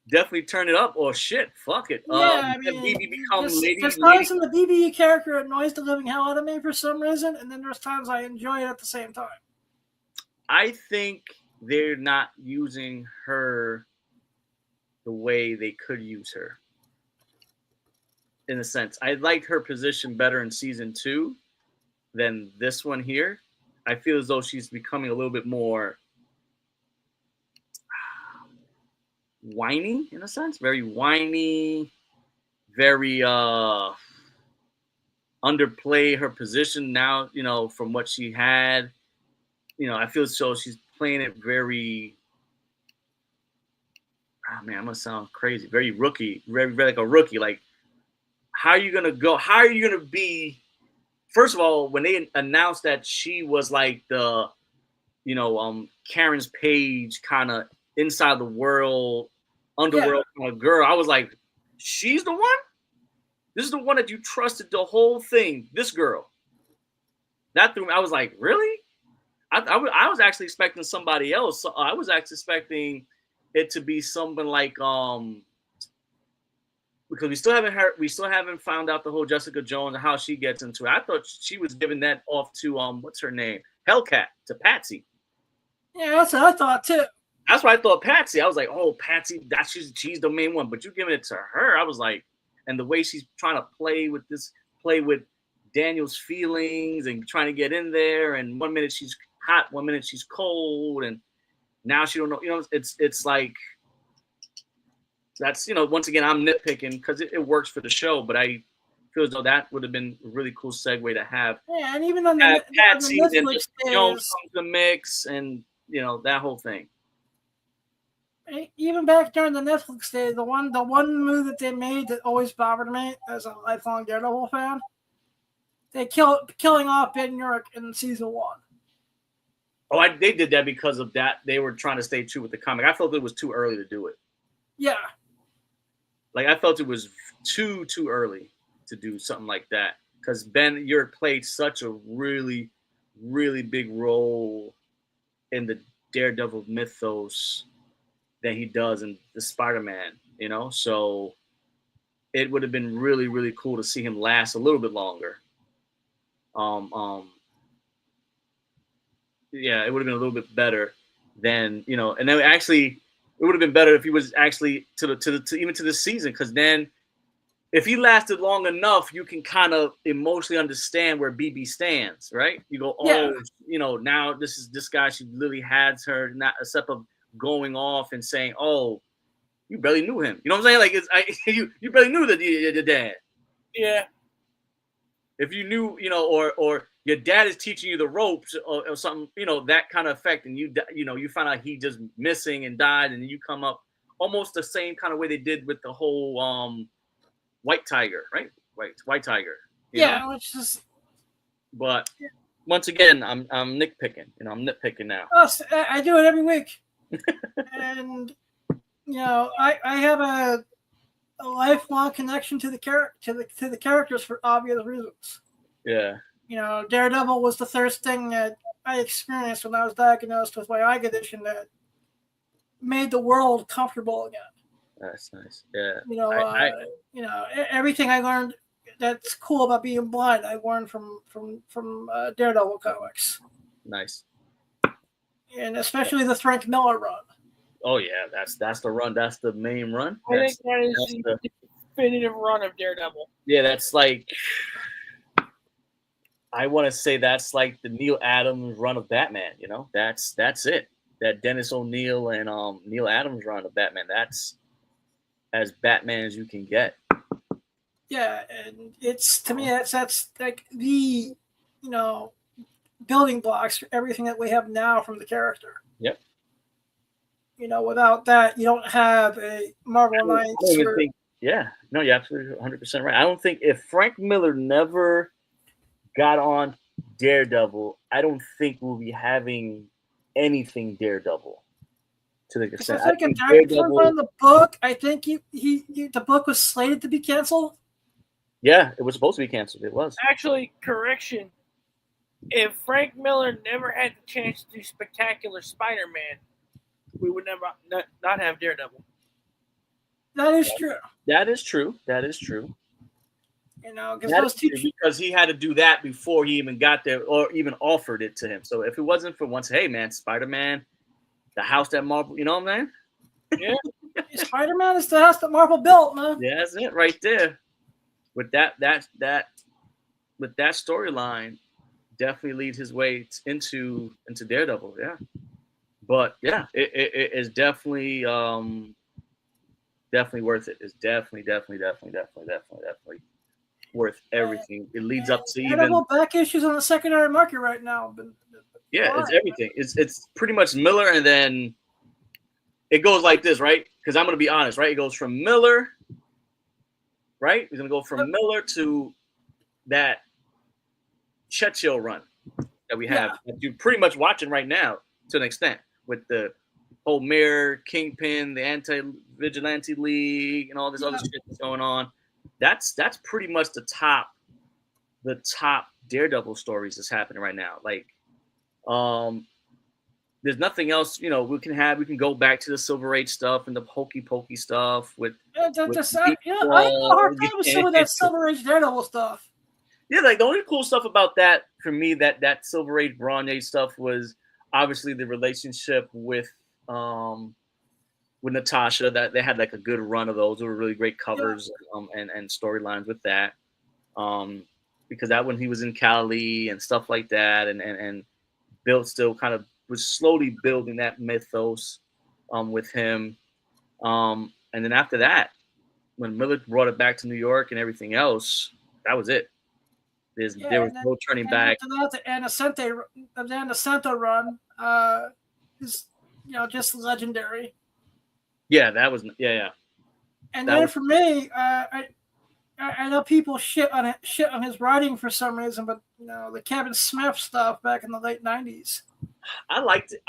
definitely turn it up. Or shit, fuck it. Yeah, I mean, BB become lady. there's times when the BB character annoys the living hell out of me for some reason, and then there's times I enjoy it at the same time. I think they're not using her the way they could use her. In a sense, I liked her position better in season 2 than this one here. I feel as though she's becoming a little bit more whiny in a sense, very whiny, very underplay her position now, you know, from what she had. You know, I feel so she's playing it very, oh man, I'm gonna sound crazy, very rookie, very like a rookie. Like, how are you gonna go? How are you gonna be? First of all, when they announced that she was like the, you know, Karen's Page kind of inside the world, underworld kind of girl, I was like, she's the one? This is the one that you trusted the whole thing, this girl. That threw me. I was like, really? I was actually expecting somebody else. So I was actually expecting it to be someone like, because we still haven't found out the whole Jessica Jones and how she gets into it. I thought she was giving that off to what's her name? Hellcat, to Patsy. Yeah, that's what I thought too. That's what I thought, Patsy. I was like, oh, Patsy, she's the main one. But you giving it to her, I was like, and the way she's trying to play with Daniel's feelings and trying to get in there, and 1 minute she's hot, 1 minute she's cold, and now she don't know. You know, it's like, that's, you know, once again, I'm nitpicking because it works for the show, but I feel as though that would have been a really cool segue to have. Yeah, and even on the Patsy on the and Netflix Jones comes to the mix, and you know that whole thing. Even back during the Netflix days, the one move that they made that always bothered me as a lifelong Daredevil fan, they killing off Ben Urich in season 1. Oh, they did that because of that. They were trying to stay true with the comic. I felt it was too early to do it. Yeah. Like, I felt it was too early to do something like that, because Ben Urich played such a really, really big role in the Daredevil mythos that he does in the Spider-Man, you know? So it would have been really, really cool to see him last a little bit longer. Yeah, it would have been a little bit better than, you know, and then actually it would have been better if he was actually to even to this season, because then if he lasted long enough, you can kind of emotionally understand where BB stands, right? You go, oh, you know, now this guy, she literally has her, not a step of going off and saying, oh, you barely knew him. You know what I'm saying? Like, you barely knew the dad. Yeah. If you knew, you know, or your dad is teaching you the ropes or something, you know, that kind of effect, and you know, you find out he just missing and died, and you come up almost the same kind of way they did with the whole White Tiger, right? White Tiger. You know? Which is. But once again, I'm nitpicking. You know, I'm nitpicking now. I do it every week, and you know, I have a lifelong connection to the characters for obvious reasons. Yeah. You know, Daredevil was the first thing that I experienced when I was diagnosed with my eye condition that made the world comfortable again. That's nice. Yeah. You know, you know, everything I learned that's cool about being blind, I learned from Daredevil comics. Nice. And especially the Frank Miller run. Oh yeah, that's the run. That's the main run. I think that is the definitive run of Daredevil. Yeah, that's like, I want to say that's like the Neil Adams run of Batman. You know, that's it. That Dennis O'Neil and Neil Adams run of Batman. That's as Batman as you can get. Yeah, and it's, to me, that's like the, you know, building blocks for everything that we have now from the character. Yep. You know, without that, you don't have a Marvel Knights. Yeah, no, you're absolutely 100% right. I don't think if Frank Miller never got on Daredevil, I don't think we'll be having anything Daredevil to the extent. I think Daredevil, the book, I think the book was slated to be canceled. Yeah, it was supposed to be canceled. It was. Actually, correction. If Frank Miller never had the chance to do Spectacular Spider-Man, we would never not have Daredevil. That is true. That is true. That is true. You know, because That those is two. true, because he had to do that before he even got there or even offered it to him. So if it wasn't for once, hey man, Spider-Man, the house that Marvel, you know what I'm saying? Yeah. Spider-Man is the house that Marvel built, man. Yeah, that's it right there. With that storyline, definitely leads his way into Daredevil. Yeah, but yeah, it is definitely definitely worth it. It's definitely worth everything. It leads up to even Daredevil back issues on the secondary market right now. yeah, it's everything. It's pretty much Miller, and then it goes like this, right? Because I'm gonna be honest, right? It goes from Miller, right? We're gonna go from Miller to that Churchill run that we have that you're pretty much watching right now to an extent with the whole Mirror, Kingpin, the Anti-Vigilante League, and all this other shit that's going on. That's pretty much the top Daredevil stories that's happening right now. Like, there's nothing else, you know, we can go back to the Silver Age stuff and the hokey pokey stuff with I have a hard time with some of that Silver Age Daredevil stuff. Yeah, like the only cool stuff about that for me, that Silver Age, Bronze Age stuff was obviously the relationship with Natasha. That they had like a good run of those. They were really great covers and storylines with that. Because that when he was in Cali and stuff like that, and Bill still kind of was slowly building that mythos with him. And then after that, when Miller brought it back to New York and everything else, that was it. There was no turning back. The Anacento run is, you know, just legendary. Yeah, that was yeah. And then for me, I know people shit on his writing for some reason, but you know, the Kevin Smith stuff back in the late '90s. I liked it.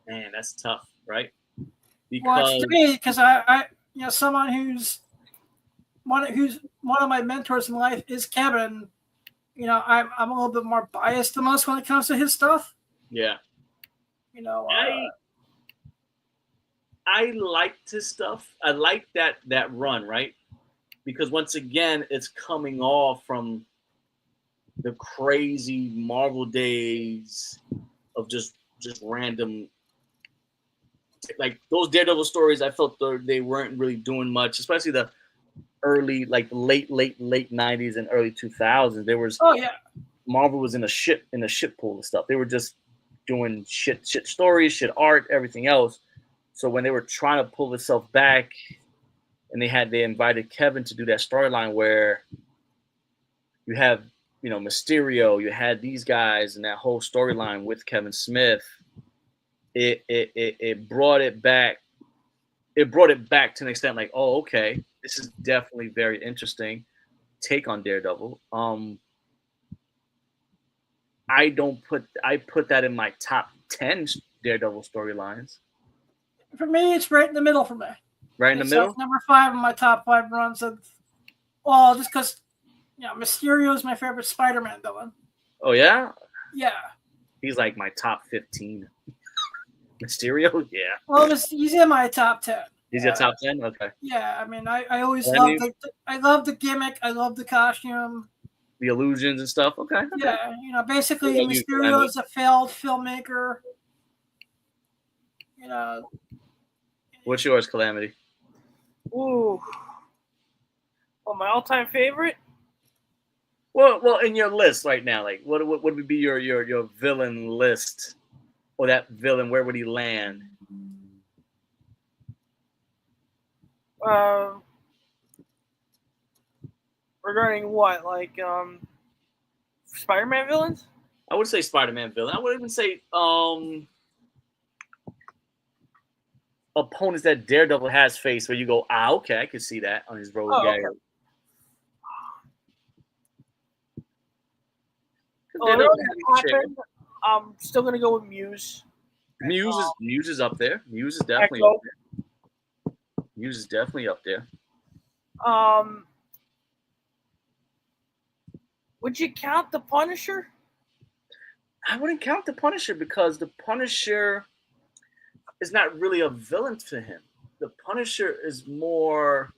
Man, that's tough, right? Because I you know, someone who's one of my mentors in life is Kevin. You know, I'm a little bit more biased than most when it comes to his stuff. Yeah. You know, I liked his stuff. I liked that run, right? Because once again, it's coming off from the crazy Marvel days of just random, like those Daredevil stories. I felt they weren't really doing much, especially the early, like late '90s and early 2000s. There was Marvel was in a shit pool of stuff. They were just doing shit stories, shit art, everything else. So when they were trying to pull itself back, and they invited Kevin to do that storyline where you have, you know, Mysterio, you had these guys, and that whole storyline with Kevin Smith, it brought it back. It brought it back to an extent like, oh, okay, this is definitely very interesting take on Daredevil. I put that in my top 10 Daredevil storylines. For me, it's right in the middle for me. Right in the middle? Like number 5 in my top 5 runs of, well, just because, you know, Mysterio is my favorite Spider-Man villain. Oh, yeah? Yeah. He's like my top 15. Mysterio? Yeah. Well, he's in my top 10. He's your top 10? Okay. Yeah, I mean, I always love the gimmick. I love the costume. The illusions and stuff? Okay. Yeah, you know, basically Mysterio is a failed filmmaker. You know. What's yours, Calamity? Ooh. Well, my all-time favorite? Well, in your list right now, like what would be your villain list, or that villain? Where would he land? Regarding what, like Spider-Man villains? I would say Spider-Man villain. I would even say opponents that Daredevil has faced, where you go, okay, I can see that on his road. Okay. I'm still gonna go with Muse. Muse is up there. Muse is definitely up there. Muse is definitely up there. Would you count the Punisher? I wouldn't count the Punisher because the Punisher is not really a villain to him. The Punisher is more.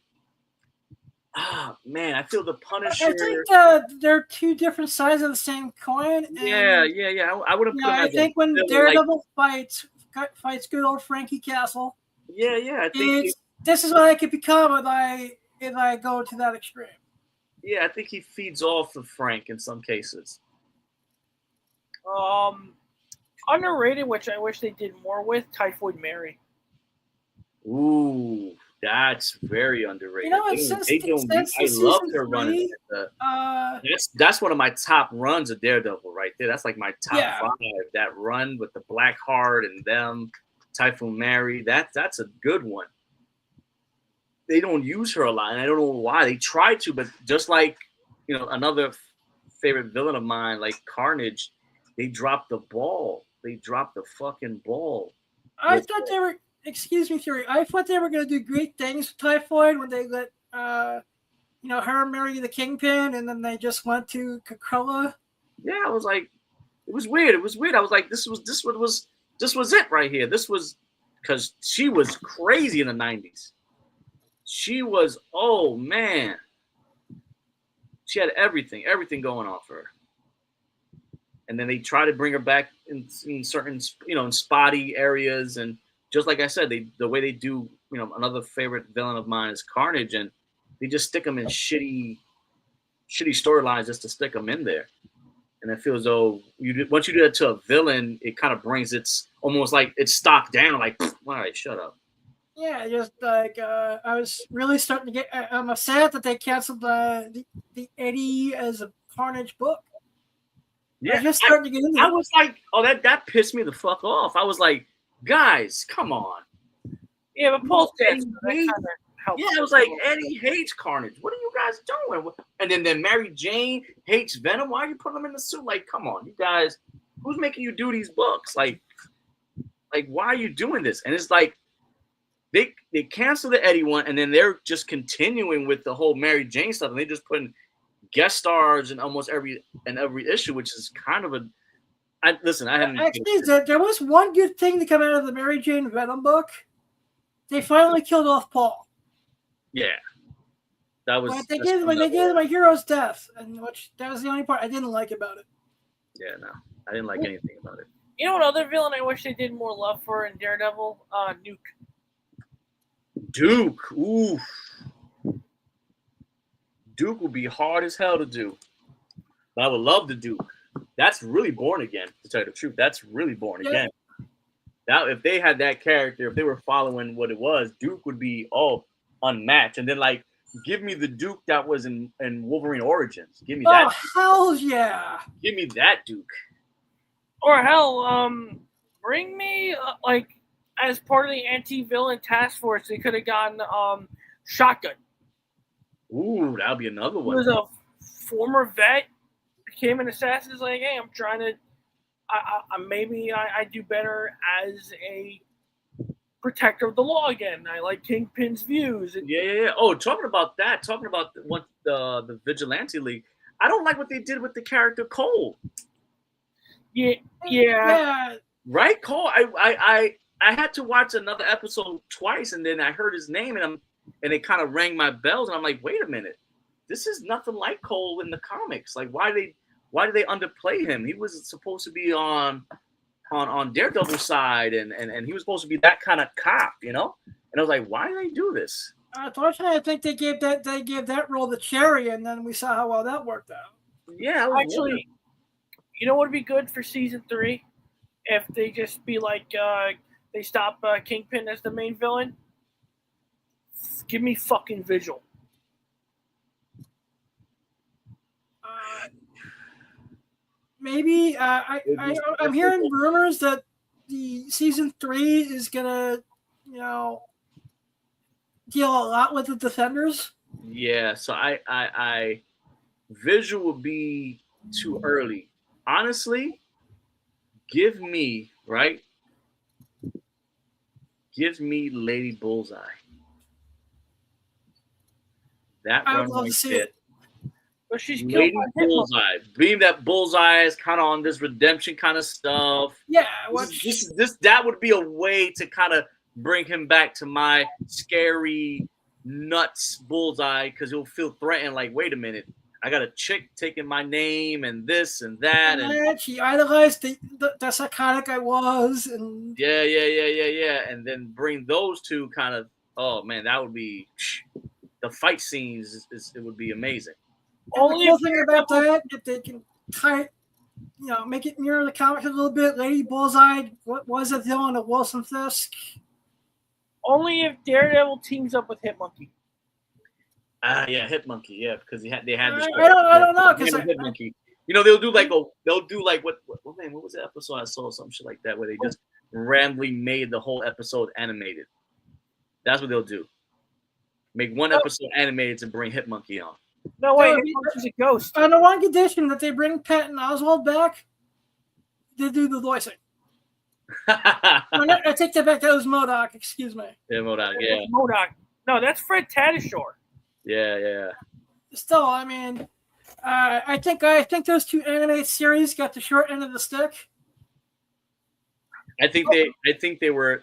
Man, I feel the Punisher. I think they're two different sides of the same coin. And, Yeah. I wouldn't put him I as think a when villain, Daredevil fights good old Frankie Castle, Yeah. I think. This is what I could become if I go to that extreme. I think he feeds off of Frank in some cases. Underrated, which I wish they did more with, Typhoid Mary. Ooh, that's very underrated. You know, since I love her running. That's one of my top runs of Daredevil right there. That's like my top 5. That run with the Black Heart and them, Typhoon Mary. That's a good one. They don't use her a lot, and I don't know why. They try to, but just like another favorite villain of mine, like Carnage, they dropped the ball. They dropped the fucking ball. I thought they were. Excuse me, Theory. I thought they were going to do great things with Typhoid when they let her marry the Kingpin, and then they just went to Krakoa. Yeah, I was like, it was weird. I was like, this was it right here. This was because she was crazy in the 90s. She was, oh man, she had everything going on for her. And then they try to bring her back in certain, in spotty areas. And just like I said, the way they do, another favorite villain of mine is Carnage, and they just stick them in shitty storylines just to stick them in there. And I feel as though once you do that to a villain, it kind of brings it's almost like it's stock down. Like, all right, shut up. Yeah, just like I was really starting to get. I'm upset that they canceled the Eddie as a Carnage book. Yeah, just starting to get into I was like, oh, that pissed me the fuck off. I was like, guys, come on. Yeah, but Paul's dead. I was like, Eddie hates Carnage. What are you guys doing? And then Mary Jane hates Venom. Why are you putting them in the suit? Like, come on, you guys. Who's making you do these books? Like, why are you doing this? And it's like, they canceled the Eddie one, and then they're just continuing with the whole Mary Jane stuff, and they just putting guest stars in almost every issue, which is kind of I hadn't actually there was one good thing to come out of the Mary Jane Venom book. They finally killed off Paul. Yeah, that was. But they gave him a hero's death, and that was the only part I didn't like about it. Yeah, no, I didn't like anything about it. You know what other villain I wish they did more love for in Daredevil? Nuke. Duke, ooh. Duke would be hard as hell to do. But I would love to Duke. That's really Born Again, to tell you the truth. That's really Born Again. Now, if they had that character, if they were following what it was, Duke would be unmatched. And then give me the Duke that was in Wolverine Origins. Give me that. Oh, hell yeah. Give me that Duke. Or hell, bring me as part of the anti-villain task force, they could have gotten Shotgun. Ooh, that'll be another one. He was a former vet, became an assassin. It's like, hey, I'm trying to. Maybe I do better as a protector of the law again. I like Kingpin's views. Yeah. Oh, talking about the Vigilante League. I don't like what they did with the character Cole. Yeah. Right, Cole. I had to watch another episode twice, and then I heard his name, and it kind of rang my bells, and I'm like, wait a minute, this is nothing like Cole in the comics. Like, why did they underplay him? He was supposed to be on Daredevil's side, and he was supposed to be that kind of cop, And I was like, why do they do this? Unfortunately, I think they gave that role to Cherry, and then we saw how well that worked out. Yeah, actually, you know what would be good for season 3 if they just be like they stop Kingpin as the main villain. Give me fucking Vigil. Maybe I'm hearing rumors that the season 3 is gonna, deal a lot with the Defenders. Yeah, so I Vigil will be too early. Honestly, give me Lady Bullseye. That I would run love right to see there. it. But she's killed Lady by Hitmonkey. Bullseye. Being that Bullseye is kind of on this redemption kind of stuff. Yeah, That would be a way to kind of bring him back to my scary nuts Bullseye, because he'll feel threatened. Like, wait a minute, I got a chick taking my name and this and that, and she idolized the psychotic I was, and yeah, and then bring those two kind of. Oh man, that would be the fight scenes. It would be amazing. Only the cool thing about that, if they can tie, make it mirror the comic a little bit. Lady Bullseye, what was it, villain of Wilson Fisk? Only if Daredevil teams up with Hitmonkey. Yeah, Hitmonkey, yeah, because they had. I don't know, because Hitmonkey. They'll do like what was the episode I saw, some shit like that, where they just randomly made the whole episode animated. That's what they'll do. Make one episode animated to bring Hitmonkey on. No way, Hitmonkey's a ghost. On the one condition that they bring Patton Oswalt back, they do the voicing. I take that back. That was MODOK. Excuse me. Yeah, MODOK. Yeah. MODOK. No, that's Fred Tatasciore. Yeah. Still, I mean, I think those two animated series got the short end of the stick. I think they were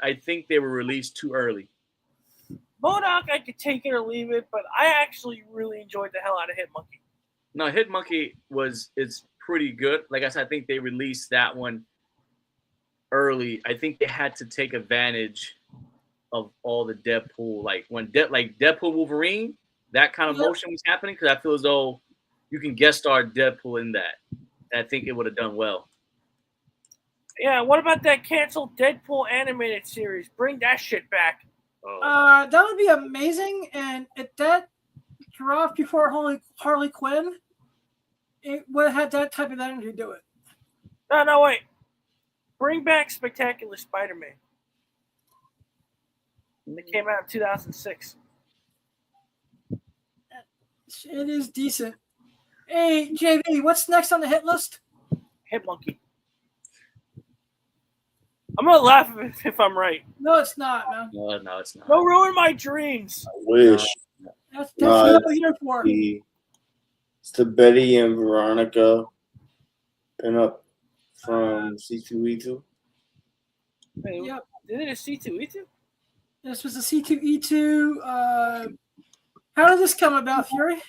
released too early. MODOK, I could take it or leave it, but I actually really enjoyed the hell out of Hitmonkey. No, Hitmonkey is pretty good. Like I said, I think they released that one early. I think they had to take advantage of all the Deadpool, like when Deadpool Wolverine, that kind of motion was happening, because I feel as though you can guest star Deadpool in that. I think it would have done well. Yeah, what about that canceled Deadpool animated series? Bring that shit back. That would be amazing, and if that dropped before Harley Quinn, it would have had that type of energy to do it. No, wait. Bring back Spectacular Spider-Man. It came out in 2006. It is decent. Hey, JV, what's next on the hit list? Hitmonkey. I'm gonna laugh if I'm right. No, it's not, man. No, it's not. Don't ruin my dreams. I wish. That's what I'm here for. It's the Betty and Veronica pinup from C2E2. Wait, Yep. Did it a C2E2? This was a C2E2. How did this come about, Fury?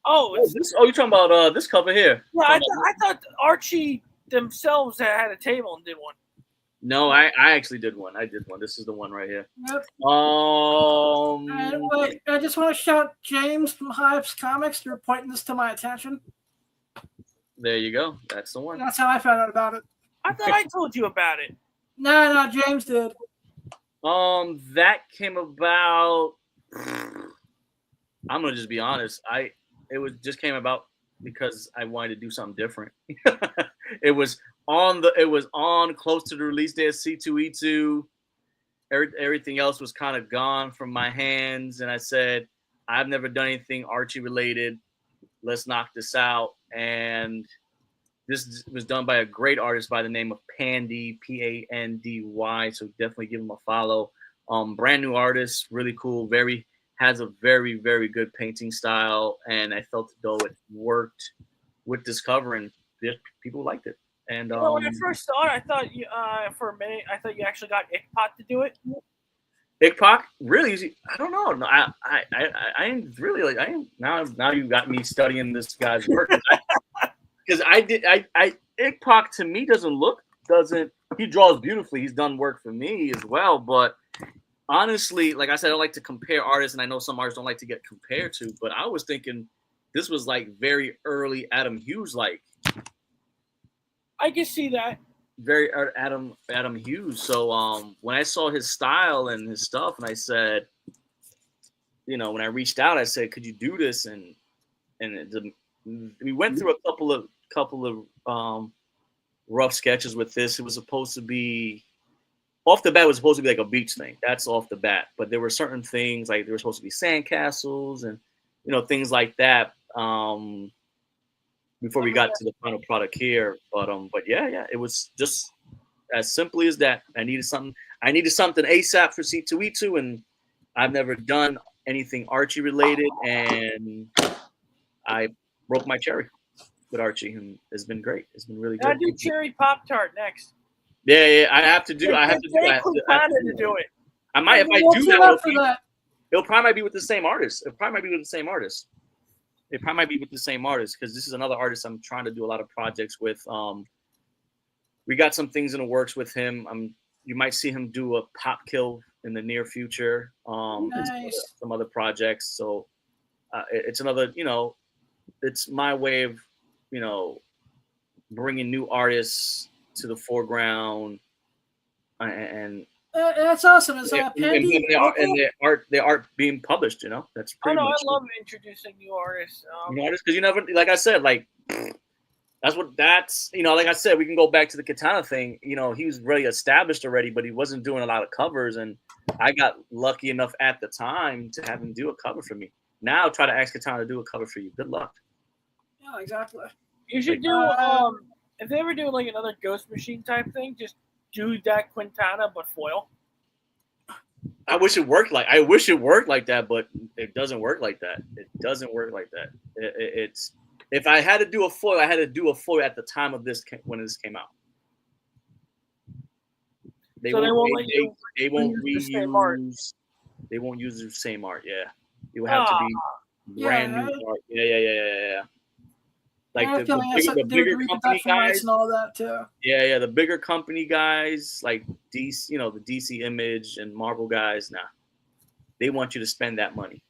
Oh, you're talking about this cover here. Yeah, I thought Archie themselves had a table and did one. No, I actually did one. I did one. This is the one right here. Yep. Wait, I just want to shout James from Hives Comics for pointing this to my attention. There you go. That's the one. That's how I found out about it. I thought I told you about it. No, James did. That came about. I'm gonna just be honest. Just came about because I wanted to do something different. It was on close to the release day of C2E2. Everything else was kind of gone from my hands, and I said, I've never done anything Archie related. Let's knock this out. And this was done by a great artist by the name of Pandy, Pandy. So definitely give him a follow. Brand new artist, really cool. Has a very, very good painting style, and I felt as though it worked with this cover, and people liked it. And when I first saw it, I thought you for a minute, I thought you actually got Ickpot to do it. Ickpot, really easy. I don't know. No, I am really like I am now. You got me studying this guy's work because Ickpot to me doesn't. He draws beautifully. He's done work for me as well, but. Honestly, like I said, I don't like to compare artists, and I know some artists don't like to get compared to, but I was thinking this was like very early Adam Hughes like. I can see that. Very Adam Hughes. So when I saw his style and his stuff, and I said, when I reached out, I said, could you do this? And we went through a couple of rough sketches with this. It was supposed to be off the bat, it was supposed to be like a beach thing. That's off the bat. But there were certain things, like there were supposed to be sandcastles and, things like that before we got to the final product here. But yeah, it was just as simply as that. I needed something ASAP for C2E2, and I've never done anything Archie related. And I broke my cherry with Archie, and it's been great. It's been really I good. do cherry Pop Tart next. Yeah, I have to do. I have to do. To do it. I might if I We'll do team that. up for that. It'll probably might be with the same artist. It probably might be with the same artist. It probably might be with the same artist because this is another artist I'm trying to do a lot of projects with. We got some things in the works with him. You might see him do a Pop Kill in the near future. Nice. Some other projects. So it's another, it's my way of, bringing new artists to the foreground and that's awesome. It's and Pandy their art being published. That's pretty much. I love introducing new artists. New artists because you never, like I said, like that's like I said, we can go back to the Katana thing. He was really established already, but he wasn't doing a lot of covers, and I got lucky enough at the time to have him do a cover for me. Now try to ask Katana to do a cover for you. Good luck. Yeah, exactly. You should do if they ever do like another Ghost Machine type thing, just do that Quintana but foil. I wish it worked like that, but it doesn't work like that. It doesn't work like that. It's if I had to do a foil, I had to do a foil at the time of this when this came out. They won't reuse. They won't use the same art. Yeah, it would have to be brand new art. Yeah. Like the bigger company guys and all that too. Yeah, the bigger company guys like DC, the DC Image and Marvel guys. Nah, they want you to spend that money.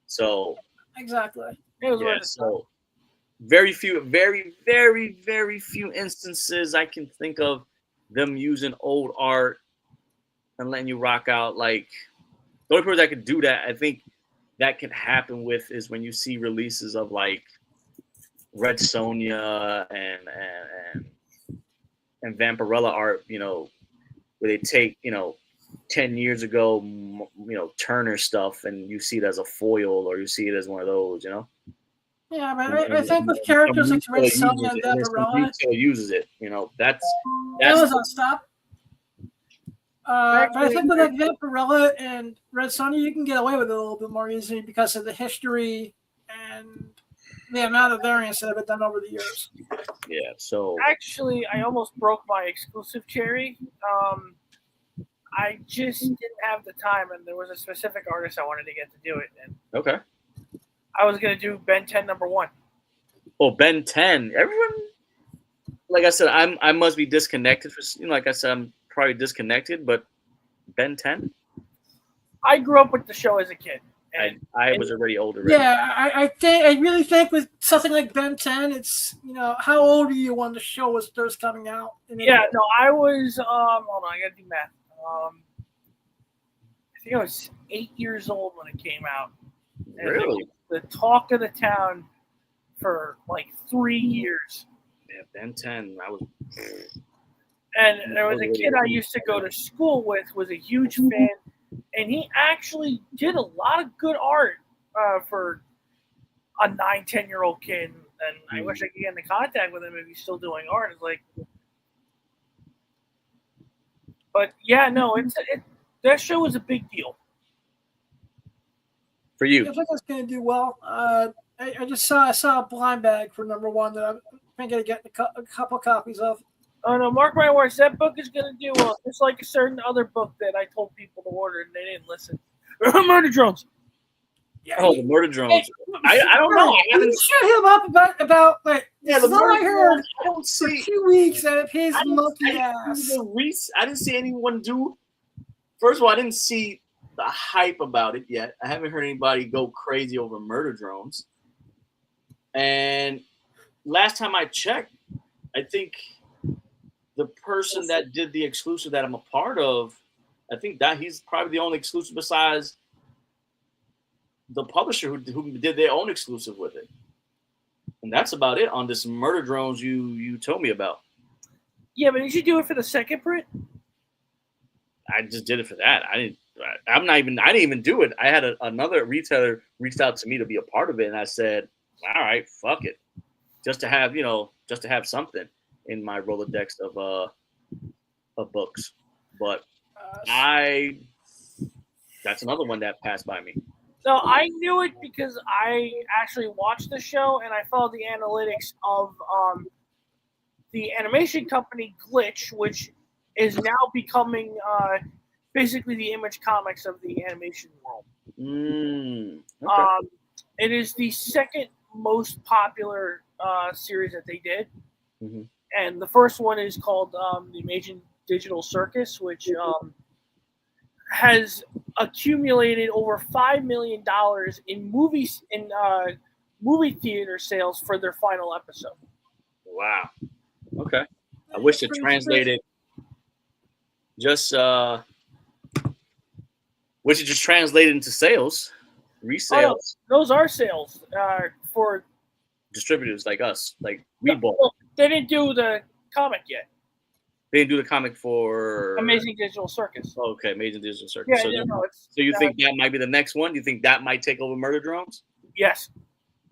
So exactly. Yeah, so very few instances I can think of them using old art and letting you rock out. Like the only person that could do that, I think that can happen with is when you see releases of like Red Sonja and Vampirella art, where they take, 10 years ago, Turner stuff, and you see it as a foil or you see it as one of those, Yeah, but I think with characters like Red Sonja and Vampirella, uses it, that's Amazon stop. But I think with like Vampirella and Red Sonja, you can get away with it a little bit more easily because of the history and the amount of variants that have been done over the years. Yeah, so actually, I almost broke my exclusive cherry. I just didn't have the time, and there was a specific artist I wanted to get to do it. And okay, I was gonna do Ben 10 #1. Oh, Ben 10. Everyone, like I said, I must be disconnected for. Like I said, I'm probably disconnected, but Ben 10. I grew up with the show as a kid. I was already older. Yeah, I really think with something like Ben 10, it's how old are you when the show was first coming out? I was hold on, I gotta do math. I think I was 8 years old when it came out. And really? It was the talk of the town for like 3 years. Yeah, Ben 10. And there was a kid I used to go to school with was a huge fan. And he actually did a lot of good art for a 9-10-year-old kid. And I wish I could get into contact with him if he's still doing art. It's like, but yeah, no, that show was a big deal for you. I think it's going to do well. I just saw a blind bag for #1 that I'm going to get a couple copies of. Oh no, mark my words, that book is going to do well. It's like a certain other book that I told people to order and they didn't listen. Murder Drones. Yeah, the Murder Drones. I don't know. I haven't shut him up about like the Murder I heard. I don't see for 2 weeks that it pays monkey ass. I didn't see anyone do. First of all, I didn't see the hype about it yet. I haven't heard anybody go crazy over Murder Drones. And last time I checked, I think the person that did the exclusive that I'm a part of, I think that he's probably the only exclusive besides the publisher who did their own exclusive with it. And that's about it on this Murder Drones you told me about. Yeah, but did you do it for the second print? I just did it for that. I didn't even do it. I had another retailer reached out to me to be a part of it, and I said, all right, fuck it. Just to have something in my Rolodex of books. But that's another one that passed by me. No, I knew it because I actually watched the show and I followed the analytics of the animation company Glitch, which is now becoming basically the Image Comics of the animation world. Okay. It is the second most popular series that they did. Mhm. And the first one is called The Amazing Digital Circus, which has accumulated over $5 million in movie theater sales for their final episode. Wow. Okay. I wish it translated into sales, resales. Oh, no, those are sales for distributors like us, like we bought. Well, they didn't do the comic yet. They didn't do the comic for Amazing Digital Circus. Oh, okay, Amazing Digital Circus. Yeah, So you think that might be the next one? Do you think that might take over Murder Drones? Yes.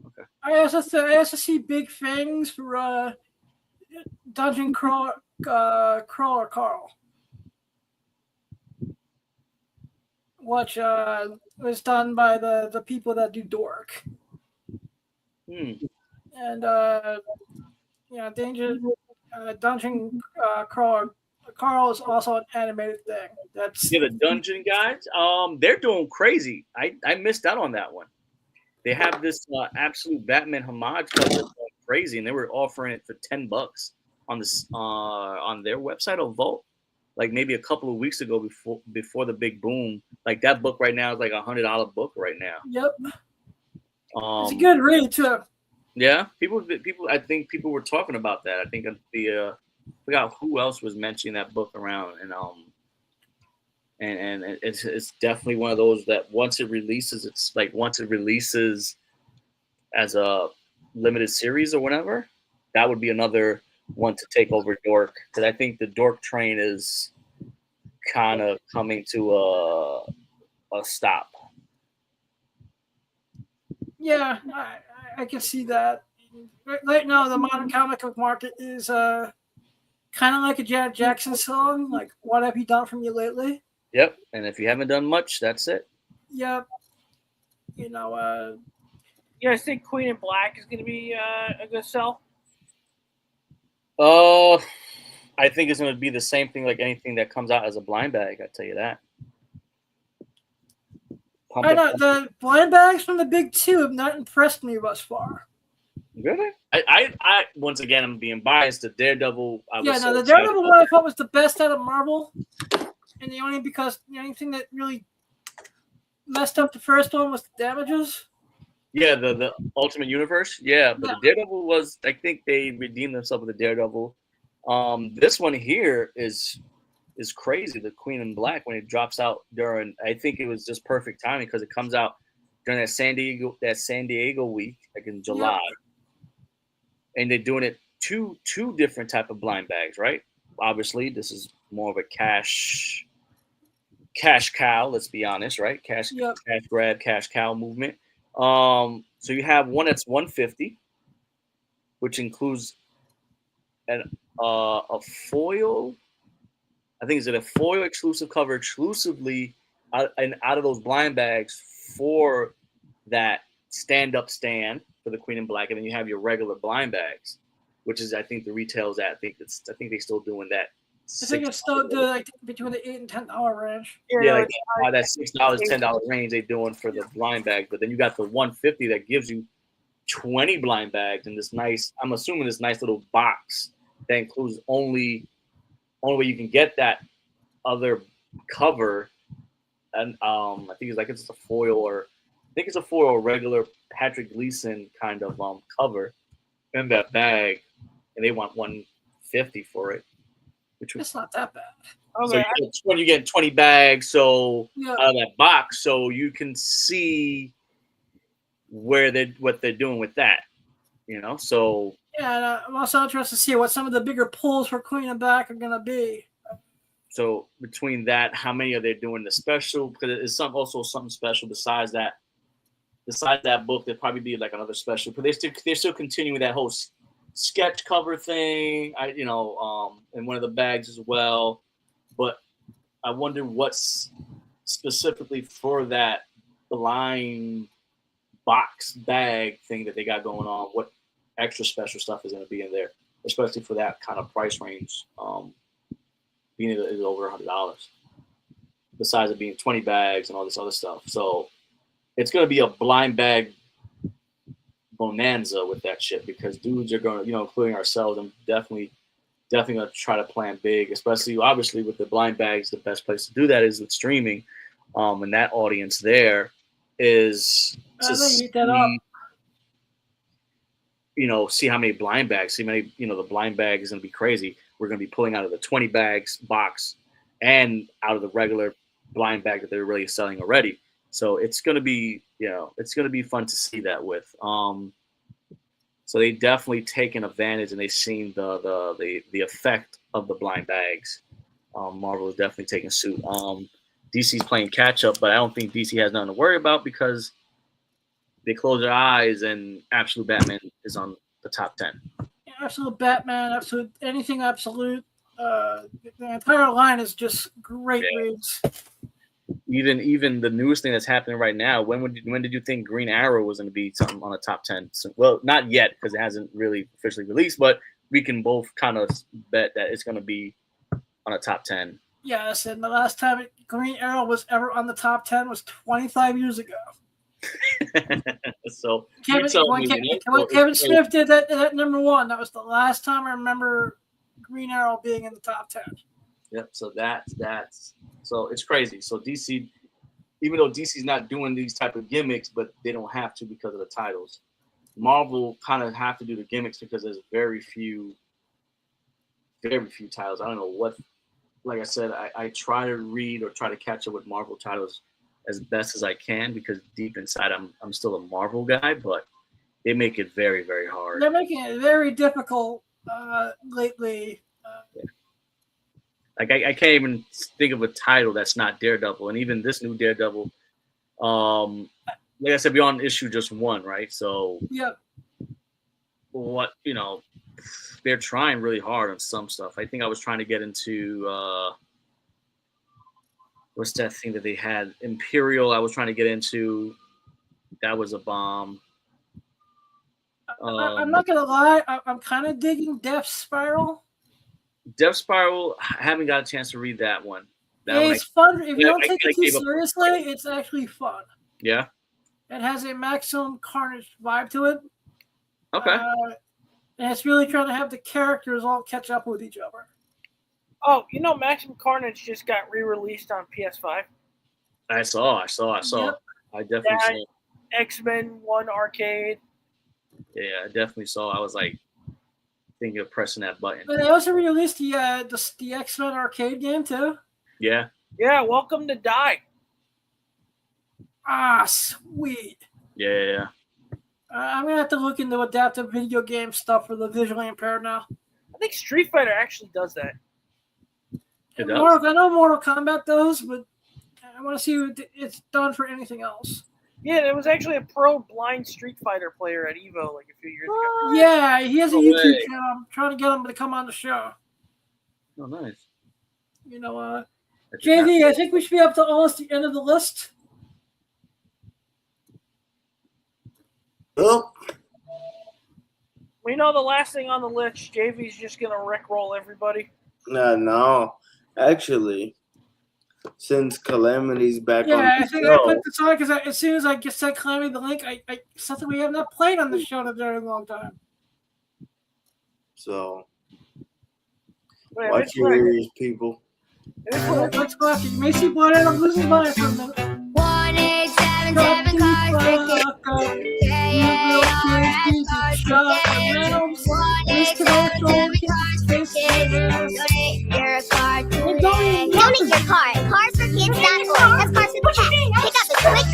Okay. I also see big things for Dungeon Crawler Carl, which was done by the people that do Dork. And Dungeon Crawler Carl is also an animated thing. That's the Dungeon guys. They're doing crazy. I missed out on that one. They have this absolute Batman homage cover crazy, and they were offering it for $10 on this on their website or Vault, like maybe a couple of weeks ago before the big boom. Like that book right now is like $100 book right now. Yep. It's a good read too. Yeah, people. I think people were talking about that. I think I forgot who else was mentioning that book around, and it's definitely one of those that once it releases as a limited series or whatever, that would be another one to take over Dork, because I think the Dork train is kind of coming to a stop. Yeah, I can see that. Right now, the modern comic book market is kind of like a Janet Jackson song, like "What Have You Done For Me Lately?" Yep, and if you haven't done much, that's it. Yep. You guys think Queen in Black is going to be a good sell? I think it's going to be the same thing like anything that comes out as a blind bag. I tell you that. I know the blind bags from the big two have not impressed me thus far. Really? I once again, I'm being biased. The Daredevil. The Daredevil one I thought was the best out of Marvel, and the only thing that really messed up the first one was the damages. Yeah, the Ultimate Universe. Yeah, but the Daredevil was. I think they redeemed themselves with the Daredevil. This one here is crazy. The Queen in Black, when it drops out during, I think it was just perfect timing because it comes out during that San Diego week, like in July, and they're doing it two different type of blind bags, right? Obviously, this is more of a cash cow. Let's be honest, right? Cash grab, cash cow movement. So you have one that's $150, which includes a foil. I think it's a foil exclusive cover exclusively out of those blind bags for that stand-up stand for the Queen in Black, and then you have your regular blind bags, which is I think the retail's at. I think they're still doing that. I think it's still between the $8 and $10 range. Yeah, like that $6, $10 range they're doing for the blind bag, but then you got the $150 that gives you 20 blind bags in this nice. I'm assuming this nice little box that includes only way you can get that other cover, and I think it's a foil or regular Patrick Gleason kind of cover in that bag, and they want $150 for it, which it's not that bad. Okay. So you get 20 bags out of that box, so you can see what they're doing with that, So yeah, I'm also interested to see what some of the bigger pulls for Queen and Black are gonna be. So between that, how many are they doing the special? Because it's also something special besides that. Besides that book, there'd probably be like another special. But they're still continuing that whole sketch cover thing. In one of the bags as well. But I wonder what's specifically for that blind box bag thing that they got going on. What extra special stuff is going to be in there, especially for that kind of price range, being it is over $100. Besides it being 20 bags and all this other stuff, so it's going to be a blind bag bonanza with that shit because dudes are going to, including ourselves, I'm definitely going to try to plan big, especially obviously with the blind bags. The best place to do that is with streaming, and that audience there is to see, see how many blind bags, see many, the blind bag is going to be crazy. We're going to be pulling out of the 20 bags box and out of the regular blind bag that they're really selling already. So it's going to be, it's going to be fun to see that with. So they definitely taken advantage and they've seen the effect of the blind bags. Marvel is definitely taking suit. DC's playing catch up, but I don't think DC has nothing to worry about because they close their eyes and Absolute Batman is on the top 10. Absolute Batman, Absolute anything Absolute. The entire line is just great reads. Even the newest thing that's happening right now. When did you think Green Arrow was going to be something on the top 10? So, well, not yet because it hasn't really officially released, but we can both kind of bet that it's going to be on a top 10. Yes, and the last time Green Arrow was ever on the top 10 was 25 years ago. So Kevin Smith did that number one. That was the last time I remember Green Arrow being in the top 10. Yep. So that's so it's crazy. So DC, even though DC's not doing these type of gimmicks, but they don't have to because of the titles. Marvel kind of have to do the gimmicks because there's very few titles. I don't know what. Like I said, I try to read or try to catch up with Marvel titles as best as I can because deep inside I'm still a Marvel guy, but they make it very, very hard. They're making it very difficult lately. Yeah. Like I can't even think of a title that's not Daredevil, and even this new Daredevil. Like I said, we're on issue just 1, right? So yep. What they're trying really hard on some stuff. I think I was trying to get into what's that thing that they had? Imperial. I was trying to get into. That was a bomb. I'm not gonna lie. I'm kind of digging Death Spiral. Death Spiral. I haven't got a chance to read that one. It's fun. If you don't take it too seriously, it's actually fun. Yeah. It has a Maximum Carnage vibe to it. Okay. And it's really trying to have the characters all catch up with each other. Oh, Maximum Carnage just got re-released on PS5. I saw. Yep. I definitely saw. X-Men 1 arcade. Yeah, I definitely saw. I was like thinking of pressing that button. But they also released the X-Men arcade game too. Yeah. Yeah, Welcome to Die. Ah, sweet. Yeah. I'm gonna have to look into adaptive video game stuff for the visually impaired now. I think Street Fighter actually does that. It does? I know Mortal Kombat does, but I want to see if it's done for anything else. Yeah, there was actually a pro blind Street Fighter player at EVO like a few years ago. Yeah, he has a YouTube channel. I'm trying to get him to come on the show. Oh, nice. JV, I think we should be up to almost the end of the list. Well, we know the last thing on the list, JV's just going to rickroll everybody. No. Actually, since Calamity's back on I the think show, I put this on because as soon as I get sent Calamity the link, something we have not played on the show in a very long time. So, Wait, watch your ears, people. Let's go after you. May see blood and I'm losing mine for a minute. 1877 cars for kids. Donate your car at carsforkids.org. That's Cars with a Cat. Pick up a quick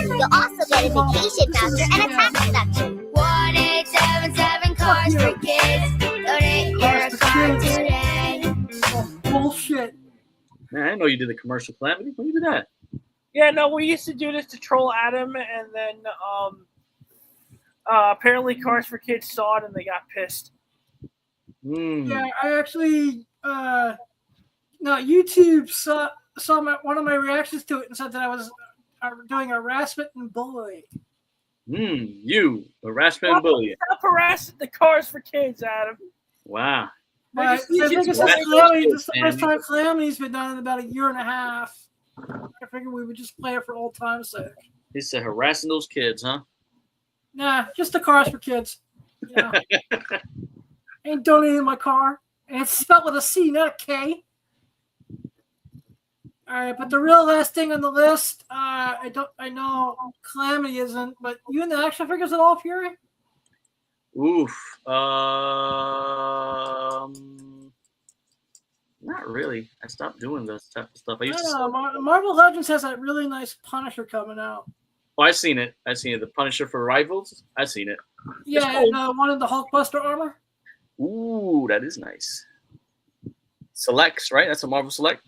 and you'll also get a vacation voucher and a tax deduction. 1877 cars for kids. Donate your car today. Bullshit. Man, I didn't know you did the commercial Calamity. When you did that? Yeah, no, we used to do this to troll Adam, and then apparently Cars for Kids saw it and they got pissed. Yeah, I actually YouTube saw one of my reactions to it and said that are doing harassment and bullying. You harassment and bullying. Stop harassing the Cars for Kids, Adam. Wow. I think it's the first time Calamity's been done in about a year and a half. I figured we would just play it for old time's sake. He said harassing those kids, huh? Nah, just the Cars for Kids. Yeah. Ain't donating my car. And it's spelled with a C, not a K. All right, but the real last thing on the list, I know Calamity isn't, but you in the action figures at all, Fury? Oof. Not really. I stopped doing this type of stuff. I used to. Marvel Legends has that really nice Punisher coming out. Oh, I've seen it. The Punisher for Rivals. I've seen it. Yeah, and one in the Hulkbuster armor. Ooh, that is nice. Selects, right? That's a Marvel Select?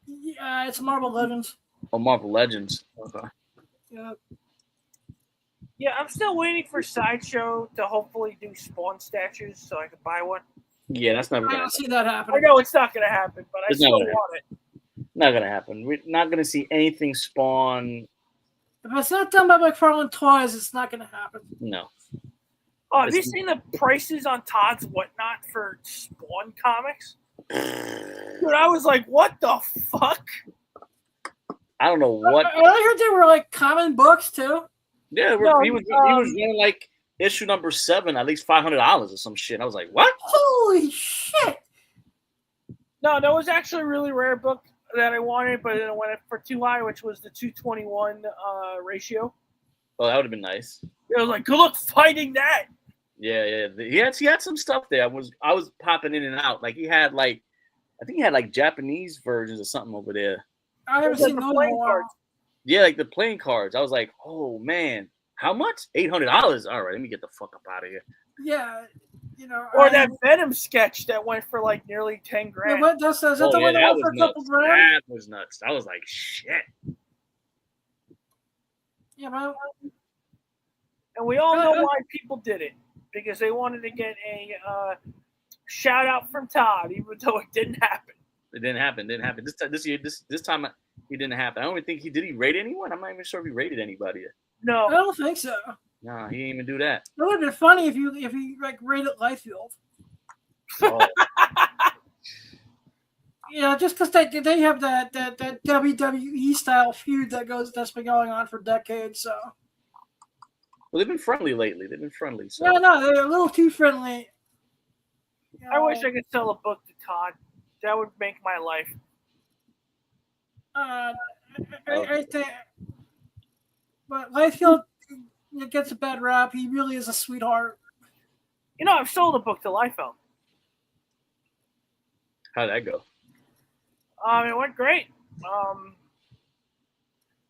Yeah, it's Marvel Legends. Oh, Marvel Legends. Okay. Yeah. Yeah, I'm still waiting for Sideshow to hopefully do Spawn statues so I can buy one. Yeah, that's never I gonna don't see that happening. I know it's not going to happen, but I still want it. Not gonna happen. We're not gonna see anything Spawn. If it's not done by McFarlane Toys, it's not going to happen. No. Oh, have you seen the prices on Todd's Whatnot for Spawn comics? Dude, I was like, what the fuck? I don't know what. I heard they were like common books too. Yeah, he was running like issue number 7, at least $500 or some shit. I was like, what? Holy shit! No, that was actually a really rare book that I wanted, but it went for too high, which was the 2:21 ratio. Oh, that would have been nice. It was like, good luck fighting that. Yeah. He had some stuff there. I was popping in and out. Like I think he had like Japanese versions or something over there. I haven't seen those playing cards. Yeah, like the playing cards. I was like, oh man, how much? $800. All right, let me get the fuck up out of here. Yeah, Or that Venom sketch that went for like nearly $10,000. Yeah, that's the one that went for a couple grand. That was nuts. I was like, shit. Yeah, man. And we all know why people did it, because they wanted to get a shout out from Todd, even though it didn't happen. It didn't happen. This time it didn't happen. I don't even think he rate anyone. I'm not even sure if he rated anybody. No, I don't think so. No, he didn't even do that. It would have been funny if you like rated Liefeld. Oh. Yeah, just because they have that WWE style feud that's been going on for decades. So. Well, they've been friendly lately. So. Yeah, no, they're a little too friendly. I wish I could sell a book to Todd. That would make my life. I think, but Liefeld gets a bad rap. He really is a sweetheart. I've sold a book to Liefeld. How'd that go? It went great.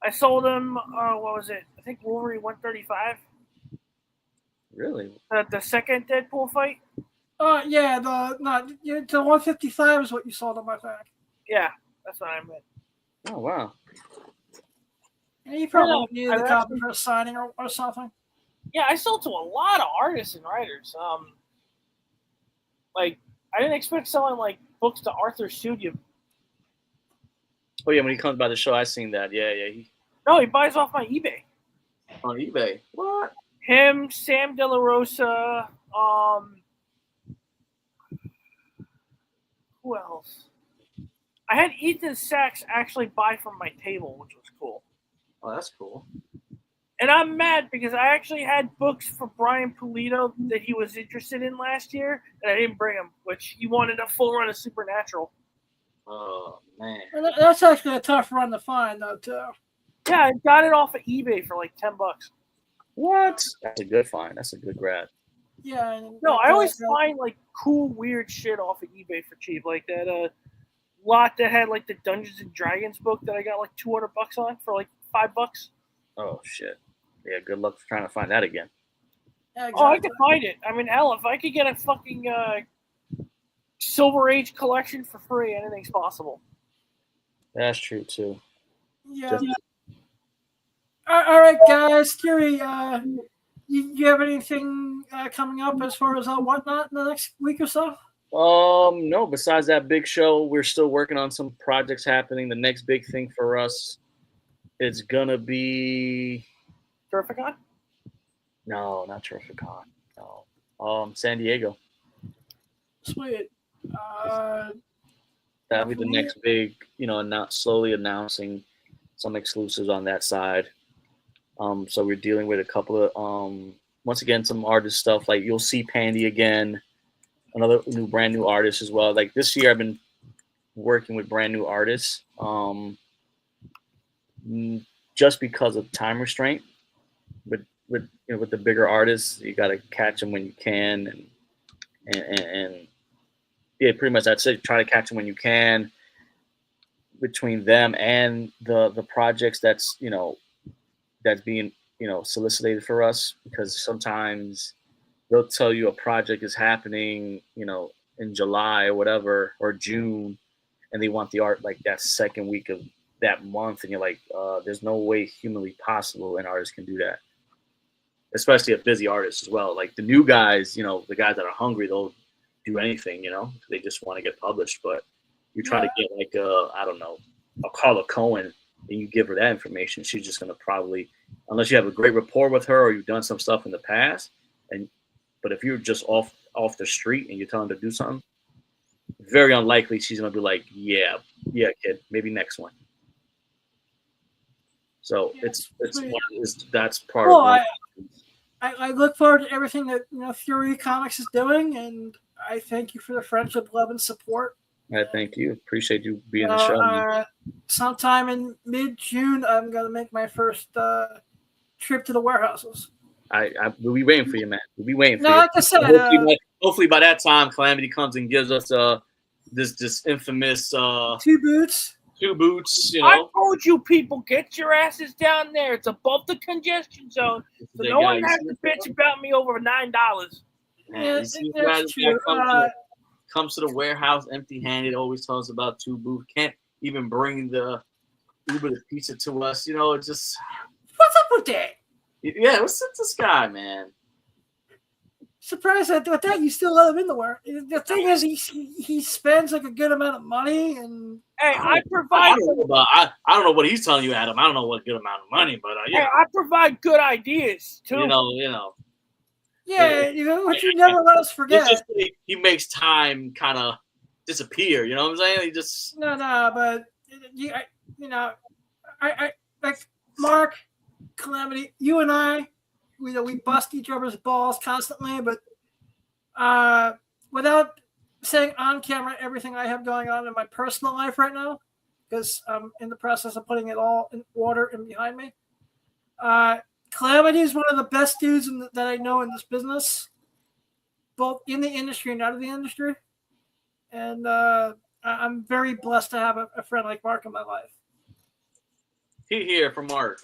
I sold him. What was it? I think Wolverine 135. Really? The second Deadpool fight. Yeah, the 155 is what you sold him, I think. Yeah, that's what I meant. Oh wow. And you probably needed a copy for a signing or something. Yeah, I sold to a lot of artists and writers. Like I didn't expect selling like books to Arthur Studio. Oh yeah, when he comes by the show, I seen that. Yeah. No, he buys off my eBay. On eBay. What? Him, Sam De La Rosa. Who else? I had Ethan Sachs actually buy from my table, which was cool. Oh, that's cool. And I'm mad because I actually had books for Brian Pulido that he was interested in last year, and I didn't bring him, which he wanted a full run of Supernatural. Oh, man. And that's actually a tough run to find, though, too. Yeah, I got it off of eBay for like $10. What? That's a good find. That's a good grab. Yeah. No, I always find like cool, weird shit off of eBay for cheap. Like that lot that had like the Dungeons and Dragons book that I got like $200 on for like $5. Oh shit! Yeah, good luck trying to find that again. Yeah, exactly. Oh, I could find it. I mean, hell, if I could get a fucking Silver Age collection for free, anything's possible. That's true too. Yeah. All right, guys. Fury, you have anything coming up as far as Whatnot in the next week or so? No. Besides that big show, we're still working on some projects happening. The next big thing for us It's gonna be Terrificon? no, not Terrificon. No, San Diego. Sweet. That'll be the next big, slowly announcing some exclusives on that side. So we're dealing with a couple of, once again, some artist stuff. Like you'll see Pandy again, another brand new artist as well. Like this year, I've been working with brand new artists, just because of time restraint. With the bigger artists, you got to catch them when you can, and yeah, pretty much that's it. Try to catch them when you can. Between them and the projects that's being solicited for us, because sometimes they'll tell you a project is happening in July or whatever, or June, and they want the art like that second week of that month, and you're like, there's no way humanly possible an artist can do that, especially a busy artist as well. Like the new guys, the guys that are hungry, they'll do anything, they just want to get published. But you try to get like a Carla Cohen, and you give her that information, she's just going to probably, unless you have a great rapport with her or you've done some stuff in the past, but if you're just off the street and you're telling her to do something, very unlikely she's going to be like, yeah, kid, maybe next one. So that's part of it. I look forward to everything that Fury Comics is doing, and I thank you for the friendship, love, and support. I thank you. Appreciate you being on the show. Sometime in mid-June, I'm going to make my first trip to the warehouses. We'll be waiting for you, man. We'll be waiting for you. Like I said, hopefully by that time, Calamity comes and gives us this infamous 2 boots. 2 boots. I told you, people, get your asses down there. It's above the congestion zone, so no one has to bitch about me over $9. Yeah, that's true. Comes to the warehouse empty-handed, always tells us about 2 booths, can't even bring the Uber the pizza to us. It's just, what's up with that? Yeah, what's up with this guy, man? Surprised at that you still let him in the work. The thing is, he spends like a good amount of money, and hey, I provide. I don't know what he's telling you, Adam. I don't know what good amount of money, but hey, I provide good ideas too. Yeah, what you never let us forget. Just, he makes time kind of disappear. You know what I'm saying? He just but I like Mark, Calamity. You and I, we bust each other's balls constantly, but without saying on camera everything I have going on in my personal life right now, because I'm in the process of putting it all in order and behind me. Calamity is one of the best dudes that I know in this business, both in the industry and out of the industry. And I'm very blessed to have a friend like Mark in my life. He here for Mark.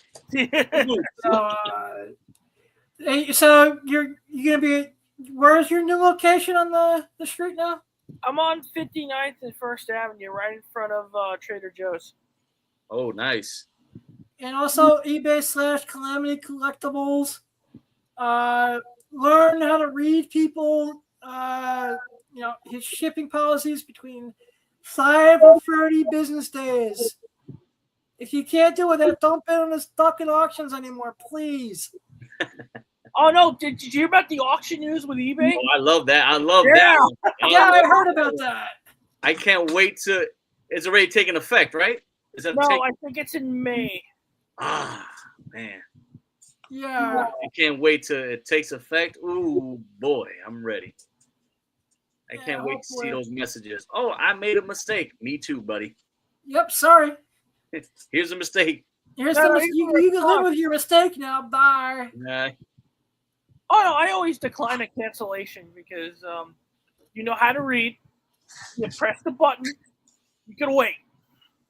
So you're gonna be, where's your new location on the street now? I'm on 59th and First Avenue, right in front of Trader Joe's. Oh, nice. And also eBay/Calamity Collectibles. Learn how to read people. His shipping policies between 5 and 30 business days. If you can't do it, don't bid on his fucking auctions anymore, please. Oh no! Did you hear about the auction news with eBay? Oh, I love that. That. Yeah, I heard about that. I can't wait to. It's already taking effect, right? I think it's in May. Ah, man. Yeah. I can't wait till it takes effect. Ooh, boy, I'm ready. I can't wait to see those messages. Oh, I made a mistake. Me too, buddy. Yep, sorry. Here's a mistake. You can live with your mistake now. Bye. Oh, no, I always decline a cancellation because you know how to read. You press the button. You can wait.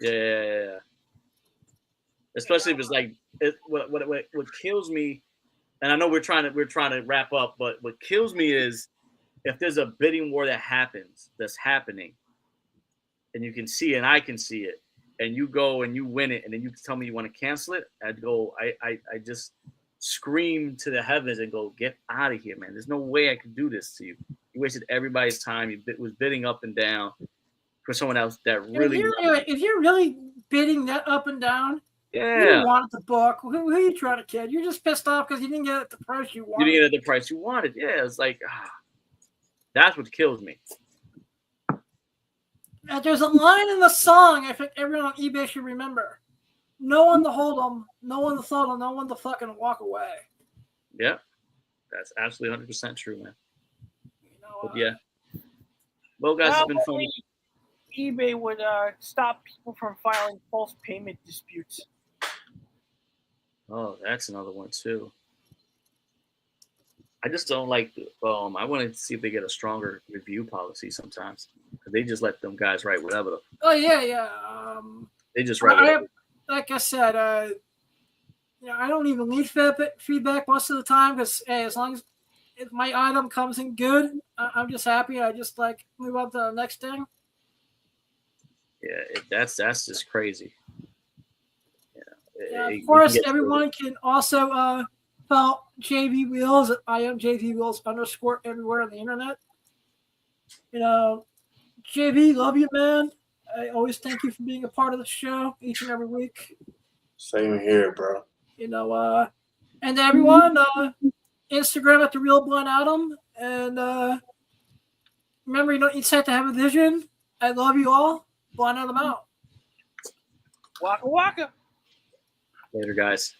Yeah. Especially if it's like what kills me, and I know we're trying to wrap up, but what kills me is if there's a bidding war that's happening, and you can see it, and I can see it, and you go and you win it, and then you tell me you want to cancel it, I just scream to the heavens and go, get out of here, man. There's no way I could do this to you. You wasted everybody's time. You was bidding up and down for someone else that really. If you're really bidding that up and down, You Yeah. wanted the book. Who are you trying to kid? You're just pissed off because you didn't get it at the price you You wanted. didn't get it at the price you wanted. Yeah, it's like that's what kills me. And there's a line in the song I think everyone on eBay should remember. No one to hold them, no one to throw them, no one to fucking walk away. Yeah, that's absolutely 100% true, man. You know, But yeah. Well, guys, it's been fun. eBay would stop people from filing false payment disputes. Oh, that's another one too. I just don't like. I want to see if they get a stronger review policy sometimes. They just let them guys write whatever. Oh yeah. They just write whatever. Like I said, I don't even need feedback most of the time because hey, as long as if my item comes in good, I'm just happy. I just like move on to the next thing. Yeah, that's just crazy. Yeah, of course, everyone can also follow JV Wheels at I am JV Wheels _ everywhere on the internet. You know, JV, love you, man. I always thank you for being a part of the show each and every week. Same here, bro. You know, and everyone, Instagram at The Real Blind Adam. And remember, you don't need to have a vision. I love you all. Blind Adam out. Waka waka. Later, guys.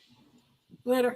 Later.